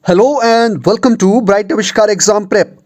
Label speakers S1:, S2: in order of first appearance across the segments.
S1: Hello and welcome to bright Aavishkar exam prep.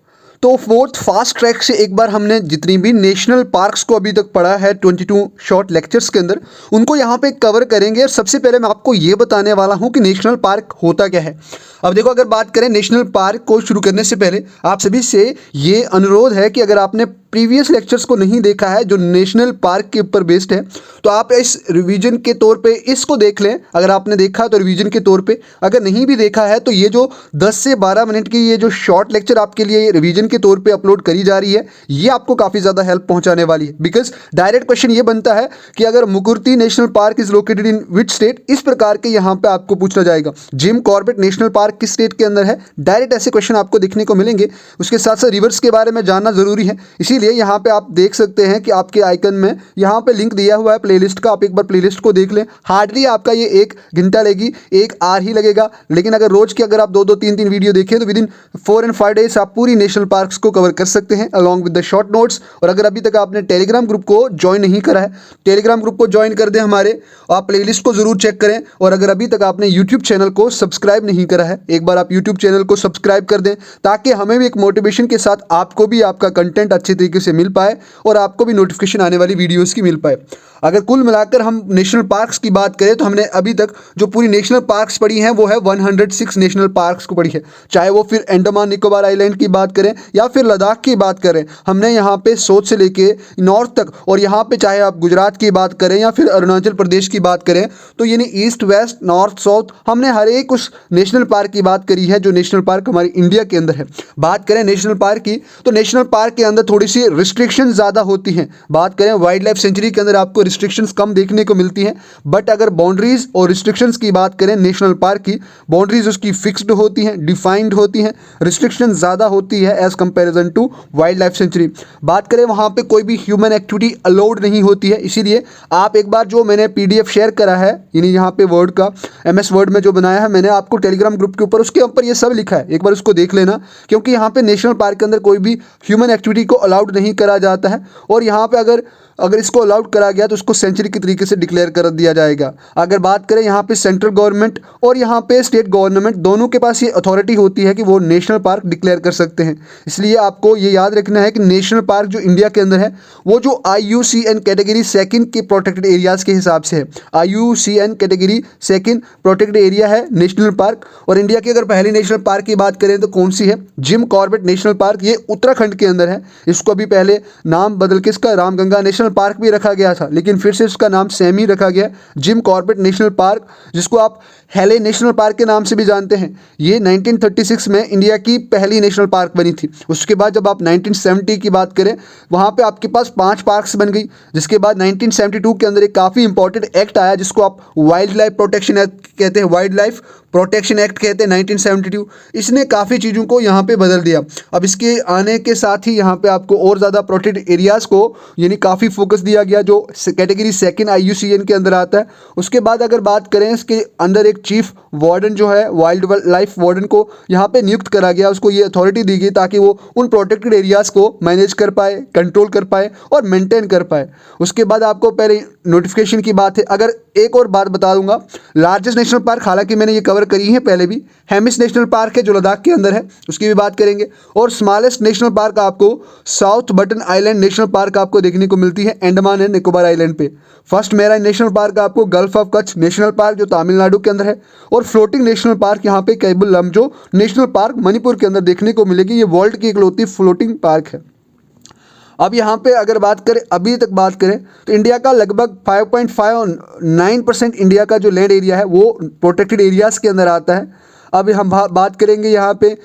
S1: तो fourth fast track से एक बार हमने जितनी भी नेशनल पार्क्स को अभी तक पढ़ा है 22 शॉर्ट लेक्चर्स के अंदर उनको यहाँ पे कवर करेंगे। और सबसे पहले मैं आपको ये बताने वाला हूँ कि नेशनल पार्क होता क्या है। अब देखो, अगर बात करें नेशनल पार्क को शुरू करने से पहले आप सभी से ये अनुरोध है कि अगर आपने प्रीवियस लेक्चर्स को नहीं देखा है जो नेशनल पार्क के ऊपर बेस्ड है, तो आप इस रिवीजन के तौर पे इसको देख लें। अगर आपने देखा तो रिवीजन के तौर पे, अगर नहीं भी देखा है तो ये जो 10 से 12 मिनट की ये जो शॉर्ट लेक्चर आपके लिए रिवीजन के तौर पे अपलोड करी जा रही है, ये आपको काफ़ी ज़्यादा हेल्प पहुंचाने वाली है। बिकॉज डायरेक्ट क्वेश्चन ये बनता है कि अगर Mukurthi national park is located in which state, इस प्रकार के यहाँ पे आपको पूछना जाएगा। जिम कॉर्बेट नेशनल पार्क किस स्टेट के अंदर है, डायरेक्ट ऐसे क्वेश्चन आपको देखने को मिलेंगे। उसके साथ साथ रिवर्स के बारे में जानना जरूरी है, इसीलिए यहाँ पे आप देख सकते हैं कि आपके आइकन में यहाँ पे लिंक दिया हुआ है प्लेलिस्ट का। आप एक बार प्लेलिस्ट को देख लें। हार्डली आपका ये 1 घंटा लेगी, 1 आवर ही लगेगा। लेकिन अगर रोज की अगर आप 2-2 3-3 वीडियो देखें तो विद इन 4 and 5 डेज आप पूरी नेशनल पार्क्स को कवर कर सकते हैं along with the short notes. और अगर अभी तक आपने टेलीग्राम ग्रुप को ज्वाइन नहीं करा है, टेलीग्राम ग्रुप को ज्वाइन कर दें हमारे। आप प्लेलिस्ट को जरूर चेक करें। और अगर अभी तक आपने यूट्यूब चैनल को सब्सक्राइब नहीं करा है, एक बार आप यूट्यूब चैनल को सब्सक्राइब कर दें, ताकि हमें भी एक मोटिवेशन के साथ आपको भी आपका कंटेंट अच्छे तरीके से मिल पाए और आपको भी नोटिफिकेशन आने वाली वीडियोस की मिल पाए। अगर कुल मिलाकर हम नेशनल पार्क्स की बात करें तो हमने अभी तक जो पूरी नेशनल पार्क्स पढ़ी हैं वो है 106 नेशनल पार्क्स को पढ़ी है। चाहे वो फिर अंडमान निकोबार आइलैंड की बात करें या फिर लद्दाख की बात करें, हमने यहाँ पे साउथ से लेके नॉर्थ तक, और यहाँ पे चाहे आप गुजरात की बात करें या फिर अरुणाचल प्रदेश की बात करें, तो यानी ईस्ट वेस्ट नॉर्थ साउथ हमने हर एक उस नेशनल पार्क की बात करी है जो नेशनल पार्क हमारी इंडिया के अंदर है। बात करें नेशनल पार्क की तो नेशनल पार्क के अंदर थोड़ी सी रिस्ट्रिक्शन ज़्यादा होती हैं। बात करें वाइल्ड लाइफ सेंचुरी के अंदर आपको रिस्ट्रिक्शंस कम देखने को मिलती हैं, बट अगर बाउंड्रीज और रिस्ट्रिक्शंस की बात करें नेशनल पार्क की, बाउंड्रीज उसकी फिक्स्ड होती हैं, डिफाइंड होती हैं, रिस्ट्रिक्शन ज़्यादा होती है as comparison to wildlife sanctuary. बात करें वहाँ पे कोई भी ह्यूमन एक्टिविटी अलाउड नहीं होती है, इसीलिए आप एक बार जो मैंने PDF शेयर करा है, यानी यहाँ पे वर्ड का MS वर्ड में जो बनाया है मैंने आपको टेलीग्राम ग्रुप के ऊपर, उसके ऊपर ये सब लिखा है, एक बार उसको देख लेना। क्योंकि यहाँ पे नेशनल पार्क के अंदर कोई भी ह्यूमन एक्टिविटी को अलाउड नहीं करा जाता है, और यहाँ पे अगर इसको अलाउड करा गया तो उसको सेंचुरी के तरीके से डिक्लेयर कर दिया जाएगा। अगर बात करें यहाँ पे सेंट्रल गवर्नमेंट और यहाँ पे स्टेट गवर्नमेंट दोनों के पास ये अथॉरिटी होती है कि वो नेशनल पार्क डिक्लेयर कर सकते हैं। इसलिए आपको ये याद रखना है कि नेशनल पार्क जो इंडिया के अंदर है वो जो IUCN कैटेगरी 2 के प्रोटेक्टेड एरियाज़ के हिसाब से है। IUCN कैटेगरी 2 प्रोटेक्टेड एरिया है नेशनल पार्क। और इंडिया की अगर पहली नेशनल पार्क की बात करें तो कौन सी है, जिम कॉर्बेट नेशनल पार्क, ये उत्तराखंड के अंदर है। इसको अभी पहले नाम बदल के इसका रामगंगा नेशनल पार्क भी रखा गया था, लेकिन फिर से इसका नाम सेम ही रखा गया, जिम कॉर्बेट नेशनल पार्क, जिसको आप हेले नेशनल पार्क के नाम से भी जानते हैं। ये 1936 में इंडिया की पहली नेशनल पार्क बनी थी। उसके बाद जब आप 1970 की बात करें, वहाँ पे आपके पास 5 पार्क्स बन गई। जिसके बाद 1972 के अंदर एक काफ़ी इंपॉर्टेंट एक्ट आया जिसको आप वाइल्ड लाइफ प्रोटेक्शन एक्ट कहते हैं, वाइल्ड लाइफ प्रोटेक्शन एक्ट कहते हैं 1972। इसने काफ़ी चीज़ों को यहाँ पे बदल दिया। अब इसके आने के साथ ही यहाँ पे आपको और ज़्यादा प्रोटेक्टेड एरियाज़ को यानी काफ़ी फोकस दिया गया जो कैटेगरी 2 IUCN के अंदर आता है। उसके बाद अगर बात करें इसके अंदर एक चीफ वार्डन जो है, वाइल्ड लाइफ वार्डन को यहाँ पे नियुक्त करा गया, उसको ये अथॉरिटी दी गई ताकि वो उन प्रोटेक्टेड एरियाज़ को मैनेज कर पाए, कंट्रोल कर पाए और मेंटेन कर पाए। उसके बाद आपको पहले नोटिफिकेशन की बात है। अगर एक और बात बता दूंगा, लार्जेस्ट नेशनल पार्क, हालांकि मैंने ये कवर करी है पहले भी, हेमिस नेशनल पार्क है जो लद्दाख के अंदर है, उसकी भी बात करेंगे। और स्मॉलेस्ट नेशनल पार्क आपको south button island national park आपको देखने को मिलती है अंडमान एंड निकोबार आइलैंड पे। फर्स्ट मैराइन नेशनल पार्क आपको gulf of Kutch national park जो तमिलनाडु के अंदर है। और फ्लोटिंग नेशनल पार्क यहाँ पे कैबल लमजो नेशनल पार्क मणिपुर के अंदर देखने को मिलेगी। ये वर्ल्ड की इकलौती फ्लोटिंग पार्क है। अब यहाँ पे अगर बात करें, अभी तक बात करें तो इंडिया का लगभग 5.59% इंडिया का जो लैंड एरिया है वो प्रोटेक्टेड एरियाज़ के अंदर आता है। अब हम बात करेंगे यहाँ पे,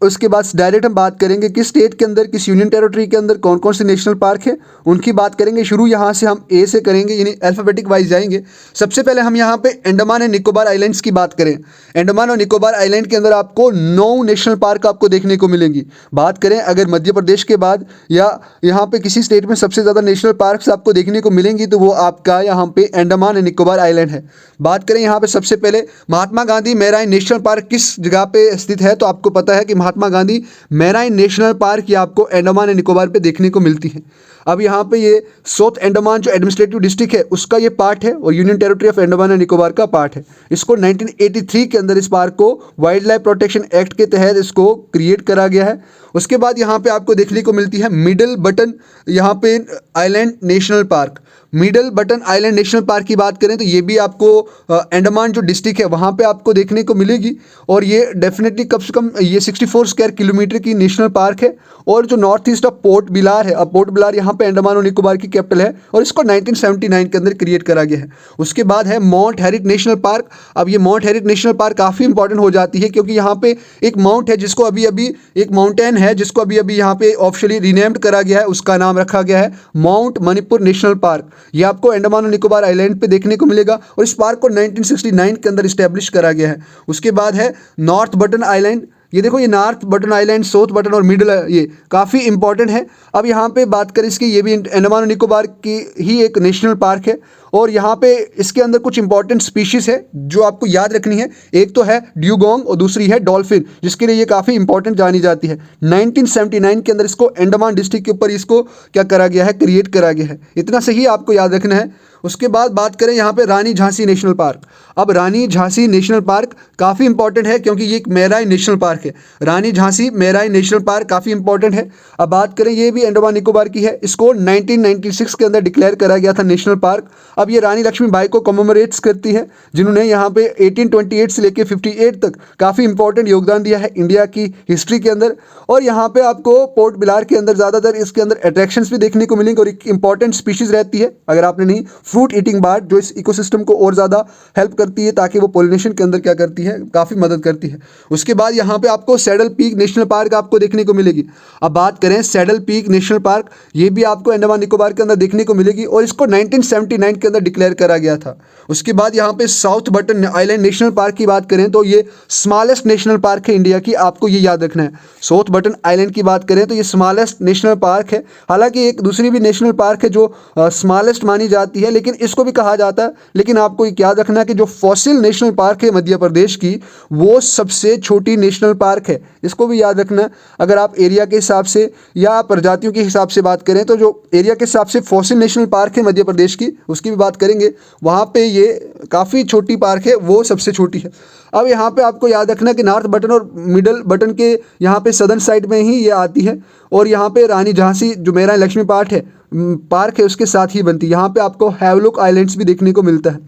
S1: उसके बाद डायरेक्ट हम बात करेंगे किस स्टेट के अंदर, किस यूनियन टेरिटरी के अंदर कौन कौन से नेशनल पार्क है उनकी बात करेंगे। शुरू यहाँ से हम A से करेंगे, यानी अल्फ़ाबेटिक वाइज जाएंगे। सबसे पहले हम यहाँ पे अंडमान एंड निकोबार आइलैंड्स की बात करें। अंडमान और निकोबार आइलैंड के अंदर आपको 9 नेशनल पार्क आपको देखने को मिलेंगी। बात करें अगर मध्य प्रदेश के बाद या यहाँ पे किसी स्टेट में सबसे ज़्यादा नेशनल पार्क्स आपको देखने को मिलेंगी तो वो आपका यहाँ पे अंडमान एंड निकोबार आइलैंड है। बात करें यहाँ पे सबसे पहले Mahatma Gandhi marine national park किस जगह पे स्थित है, तो आपको पता है कि Mahatma Mahatma Gandhi marine national park ये आपको अंडमान एंड निकोबार पे देखने को मिलती है। अब यहाँ पे ये साउथ अंडमान जो एडमिनिस्ट्रेटिव डिस्ट्रिक्ट है उसका ये पार्ट है और union territory of Andaman and Nicobar का पार्ट है। इसको 1983 के अंदर इस पार्क को वाइल्ड लाइफ प्रोटेक्शन एक्ट के तहत इसको क्रिएट करा गया है। उसके बाद यहाँ पे आपको देखने को मिलती है मिडल बटन यहाँ पे island national park. Middle button island national park की बात करें तो ये भी आपको अंडमान जो डिस्ट्रिक्ट है वहाँ पे आपको देखने को मिलेगी और ये डेफिनेटली कम से कम ये 64 स्क्वायर किलोमीटर की नेशनल पार्क है। और जो north east of port Blair है, अब पोर्ट ब्लेयर यहाँ पे अंडमान और निकोबार की कैपिटल है और इसको 1979 के अंदर क्रिएट करा गया है। उसके बाद है माउंट हैरिट नेशनल पार्क। अब ये माउंट हैरिट नेशनल पार्क काफ़ी इंपॉर्टेंट हो जाती है क्योंकि यहाँ पे एक माउंट है जिसको अभी अभी एक माउंटेन है जिसको अभी अभी यहाँ पे ऑफिशियली रीनेम्ड करा गया है, उसका नाम रखा गया है माउंट मणिपुर नेशनल पार्क। ये आपको अंडमान और निकोबार आइलैंड पे देखने को मिलेगा और इस पार्क को 1969 के अंदर इस्टेब्लिश करा गया है। उसके बाद है नॉर्थ बटन आइलैंड। ये देखो ये north button island, south button और मिडल ये काफ़ी इंपॉर्टेंट है। अब यहाँ पे बात करें इसकी, ये भी अंडमान और निकोबार की ही एक नेशनल पार्क है और यहाँ पे इसके अंदर कुछ इंपॉर्टेंट स्पीशीज़ है जो आपको याद रखनी है। एक तो है ड्यूगोंग और दूसरी है डॉल्फिन, जिसके लिए ये काफ़ी इंपॉर्टेंट जानी जाती है। 1979 के अंदर इसको अंडमान डिस्ट्रिक्ट के ऊपर इसको क्या करा गया है, क्रिएट करा गया है। इतना सही आपको याद रखना है। उसके बाद बात करें यहाँ पे रानी झांसी नेशनल पार्क। अब रानी झांसी नेशनल पार्क काफ़ी इंपॉर्टेंट है क्योंकि ये एक मैराइन नेशनल पार्क है। रानी झांसी मैराइन नेशनल पार्क काफ़ी इंपॉर्टेंट है। अब बात करें ये भी अंडमान निकोबार की है, इसको 1996 के अंदर डिक्लेयर करा गया था नेशनल पार्क। अब ये रानी लक्ष्मीबाई को कमेमोरेट्स करती है जिन्होंने यहाँ पे 1828 से लेकर 58 तक काफ़ी इंपॉर्टेंट योगदान दिया है इंडिया की हिस्ट्री के अंदर। और यहाँ पे आपको पोर्ट ब्लेयर के अंदर ज़्यादातर इसके अंदर अट्रैक्शंस भी देखने को मिलेंगे और एक इंपॉर्टेंट स्पीशीज़ रहती है, अगर आपने नहीं, फ्रूट ईटिंग बर्ड, जो इस इकोसिस्टम को और ज़्यादा हेल्प करती है ताकि वो पॉलिनेशन के अंदर क्या करती है, काफ़ी मदद करती है। उसके बाद यहाँ पे आपको सैडल पीक नेशनल पार्क आपको देखने को मिलेगी। अब बात करें सैडल पीक नेशनल पार्क, ये भी आपको अंडमान निकोबार के अंदर देखने को मिलेगी और इसको 1979 के अंदर डिक्लेयर करा गया था। उसके बाद यहाँ पे south button island national park की बात करें तो ये स्मॉलेस्ट नेशनल पार्क है इंडिया की, आपको ये याद रखना है। साउथ बटन आइलैंड की बात करें तो ये स्मॉलेस्ट नेशनल पार्क है। हालांकि एक दूसरी भी नेशनल पार्क है जो स्मॉलेस्ट मानी जाती है, लेकिन इसको भी कहा जाता है। लेकिन आपको ये याद रखना है कि जो फॉसिल नेशनल पार्क है मध्य प्रदेश की, वो सबसे छोटी नेशनल पार्क है, इसको भी याद रखना। अगर आप एरिया के हिसाब से या प्रजातियों के हिसाब से बात करें तो जो एरिया के हिसाब से फॉसिल नेशनल पार्क है मध्य प्रदेश की, उसकी भी बात करेंगे, वहाँ पे ये काफ़ी छोटी पार्क है, वो सबसे छोटी है। अब यहाँ पे आपको याद रखना कि नॉर्थ बटन और मिडल बटन के यहाँ पे सदर्न साइड में ही ये आती है और यहाँ पे रानी झांसी जो मैराइन लक्ष्मी पार्क है उसके साथ ही बनती है। यहाँ पे आपको हैवलॉक आइलैंड्स भी देखने को मिलता है।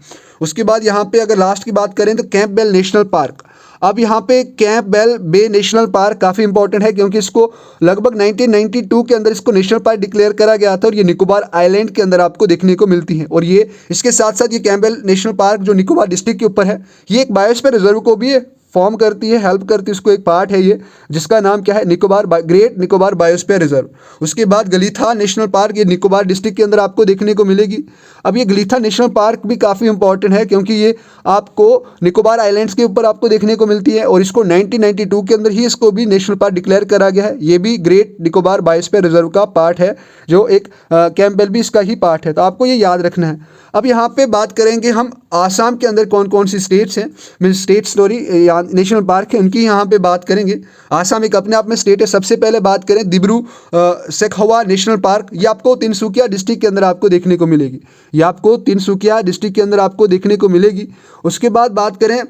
S1: उसके बाद यहाँ पे अगर लास्ट की बात करें तो कैंपबेल नेशनल पार्क। अब यहाँ पे कैंपबेल बे नेशनल पार्क काफ़ी इंपॉर्टेंट है क्योंकि इसको लगभग 1992 के अंदर इसको नेशनल पार्क डिक्लेयर करा गया था और ये निकोबार आइलैंड के अंदर आपको देखने को मिलती है। और ये इसके साथ साथ ये कैंपबेल नेशनल पार्क जो निकोबार डिस्ट्रिक्ट के ऊपर है, ये एक बायोस्फीयर रिजर्व को भी फॉर्म करती है, हेल्प करती है, उसको एक पार्ट है ये, जिसका नाम क्या है, ग्रेट निकोबार बायोस्फीयर रिजर्व। उसके बाद गलीथा नेशनल पार्क, ये निकोबार डिस्ट्रिक्ट के अंदर आपको देखने को मिलेगी। अब ये गलीथा नेशनल पार्क भी काफ़ी इंपॉर्टेंट है क्योंकि ये आपको निकोबार आइलैंड्स के ऊपर आपको देखने को मिलती है और इसको 1992 के अंदर ही इसको भी नेशनल पार्क डिक्लेयर करा गया है। ये भी ग्रेट निकोबार बायोस्फीयर रिजर्व का पार्ट है, जो एक कैंपबेल भी इसका ही पार्ट है, तो आपको ये याद रखना है। अब यहाँ पे बात करेंगे हम आसाम के अंदर कौन कौन सी स्टेट्स हैं, mean state story national park है उनकी यहाँ पे बात करेंगे। आसाम एक अपने आप में स्टेट है। सबसे पहले बात करें दिब्रू सैखोवा नेशनल पार्क, ये आपको तिनसुकिया डिस्ट्रिक्ट के अंदर आपको देखने को मिलेगी। ये आपको तिनसुकिया डिस्ट्रिक्ट के अंदर आपको देखने को मिलेगी। उसके बाद बात करें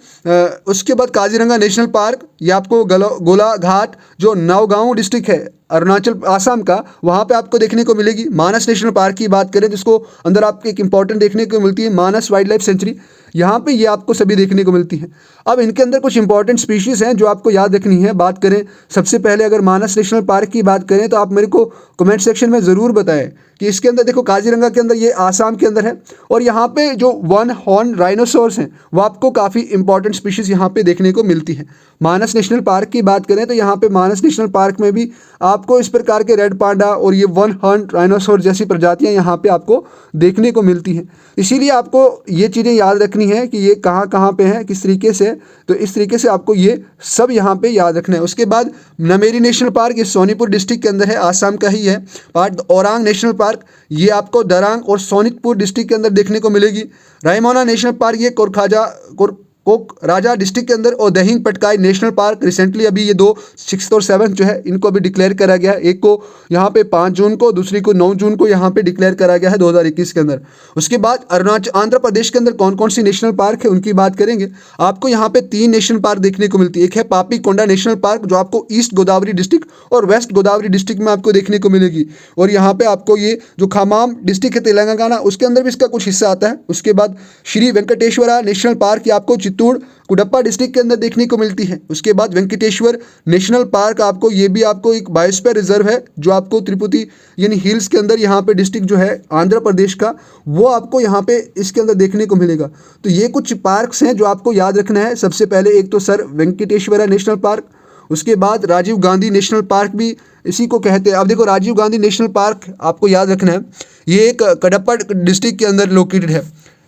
S1: उसके बाद काजीरंगा नेशनल पार्क, ये आपको गोलाघाट जो नौगांव डिस्ट्रिक्ट है अरुणाचल आसाम का, वहाँ पे आपको देखने को मिलेगी। मानस नेशनल पार्क की बात करें जिसको अंदर आपको एक इंपॉर्टेंट देखने को मिलती है मानस वाइल्ड लाइफ सेंचुरी, यहाँ पे ये आपको सभी देखने को मिलती है। अब इनके अंदर कुछ इंपॉर्टेंट स्पीशीज़ हैं जो आपको याद रखनी है। बात करें सबसे पहले अगर मानस नेशनल पार्क की बात करें तो आप मेरे को कमेंट सेक्शन में ज़रूर बताएं कि इसके अंदर देखो काजीरंगा के अंदर ये आसाम के अंदर है और यहाँ पे जो वन हॉर्न राइनोसोर्स हैं वो आपको काफ़ी इंपॉर्टेंट स्पीशीज़ यहाँ पे देखने को मिलती है। मानस नेशनल पार्क की बात करें तो यहाँ पे मानस नेशनल पार्क में भी आपको इस प्रकार के रेड पांडा और ये वन हॉर्न राइनोसोर जैसी प्रजातियाँ यहाँ पे आपको देखने को मिलती हैं। इसीलिए आपको ये चीज़ें याद रखनी है कि ये कहाँ कहाँ पे हैं, किस तरीके से, तो इस तरीके से आपको ये सब यहाँ पे याद रखना है। उसके बाद नमेरी नेशनल पार्क, ये सोनीपुर डिस्ट्रिक्ट के अंदर है, आसाम का ही है पार्ट। औरांग नेशनल पार्क, ये आपको दरांग और सोनितपुर डिस्ट्रिक्ट के अंदर देखने को मिलेगी। रायमोना नेशनल पार्क, ये कोक राजा डिस्ट्रिक्ट के अंदर और दहिंग पटकाई नेशनल पार्क रिसेंटली अभी ये 2 6 और 7 जो है इनको अभी डिक्लेयर करा गया है। एक को यहाँ पे 5 जून को, दूसरी को 9 जून को यहाँ पे डिक्लेयर करा गया है 2021 के अंदर। उसके बाद आंध्र प्रदेश के अंदर कौन कौन सी नेशनल पार्क है उनकी बात करेंगे। आपको यहाँ पे 3 नेशनल पार्क देखने को मिलती है। एक है पापी कोंडा नेशनल पार्क जो आपको ईस्ट गोदावरी डिस्ट्रिक्ट और वेस्ट गोदावरी डिस्ट्रिक्ट में आपको देखने को मिलेगी, और यहाँ पे आपको ये जो खमाम डिस्ट्रिक्ट है तेलंगाना उसके अंदर भी इसका कुछ हिस्सा आता है। उसके बाद श्री वेंकटेश्वरा नेशनल पार्क आपको चित्तूर कुडप्पा डिस्ट्रिक्ट के अंदर देखने को मिलती है। उसके बाद वेंकटेश्वर नेशनल पार्क आपको ये भी आपको एक बायोस्फीयर रिजर्व है जो आपको त्रिपुटी यानी हिल्स के अंदर यहाँ पे डिस्ट्रिक्ट जो है आंध्र प्रदेश का वो आपको यहाँ पे इसके अंदर देखने को मिलेगा। तो ये कुछ पार्क्स हैं जो आपको याद रखना है। सबसे पहले एक तो सर वेंकटेश्वरा नेशनल पार्क, उसके बाद राजीव गांधी नेशनल पार्क भी इसी को कहते हैं। अब देखो राजीव गांधी नेशनल पार्क आपको याद रखना है ये एक कडप्पा डिस्ट्रिक्ट के अंदर लोकेटेड है।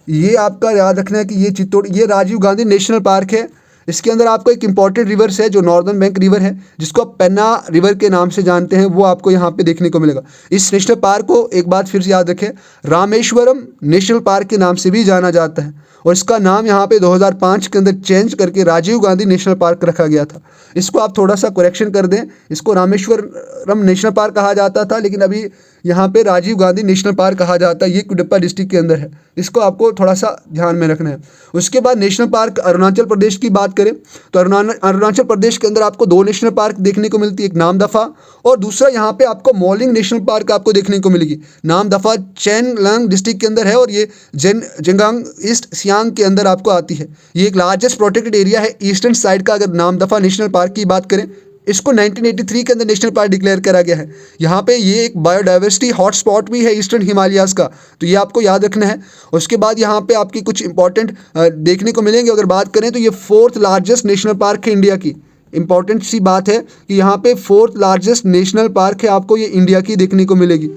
S1: ये आपका याद रखना है कि ये चित्तौड़ ये राजीव गांधी नेशनल पार्क है। इसके अंदर आपको एक इंपॉर्टेंट रिवर्स है जो नॉर्दर्न बैंक रिवर है जिसको आप पेन्ना रिवर के नाम से जानते हैं, वो आपको यहाँ पे देखने को मिलेगा। इस नेशनल पार्क को एक बात फिर से याद रखें रामेश्वरम नेशनल पार्क के नाम से भी जाना जाता है, और इसका नाम यहाँ पे 2005 के अंदर चेंज करके राजीव गांधी नेशनल पार्क रखा गया था। इसको आप थोड़ा सा करेक्शन कर दें, इसको रामेश्वरम नेशनल पार्क कहा जाता था लेकिन अभी यहाँ पे राजीव गांधी नेशनल पार्क कहा जाता है। ये कुडप्पा डिस्ट्रिक्ट के अंदर है, इसको आपको थोड़ा सा ध्यान में रखना है। उसके बाद नेशनल पार्क अरुणाचल प्रदेश की बात करें तो अरुणाचल प्रदेश के अंदर आपको 2 नेशनल पार्क देखने को मिलती है, एक नामदफा और दूसरा यहाँ पे आपको मॉलिंग नेशनल पार्क आपको देखने को मिलेगी। नामदफा चेंगलांग डिस्ट्रिक्ट के अंदर है और ये जेंगांग ईस्ट सियांग के अंदर आपको आती है। ये एक लार्जेस्ट प्रोटेक्टेड एरिया है ईस्टर्न साइड का। अगर नामदफा नेशनल पार्क की बात करें इसको 1983 के अंदर नेशनल पार्क डिक्लेयर करा गया है। यहाँ पे ये एक बायोडाइवर्सिटी हॉटस्पॉट भी है ईस्टर्न हिमालयाज़ का, तो ये आपको याद रखना है। उसके बाद यहाँ पे आपकी कुछ इंपॉर्टेंट देखने को मिलेंगे। अगर बात करें तो ये 4th लार्जेस्ट नेशनल पार्क है इंडिया की। इंपॉर्टेंट सी बात है कि यहाँ पे 4th लार्जेस्ट नेशनल पार्क है, आपको ये इंडिया की देखने को मिलेगी।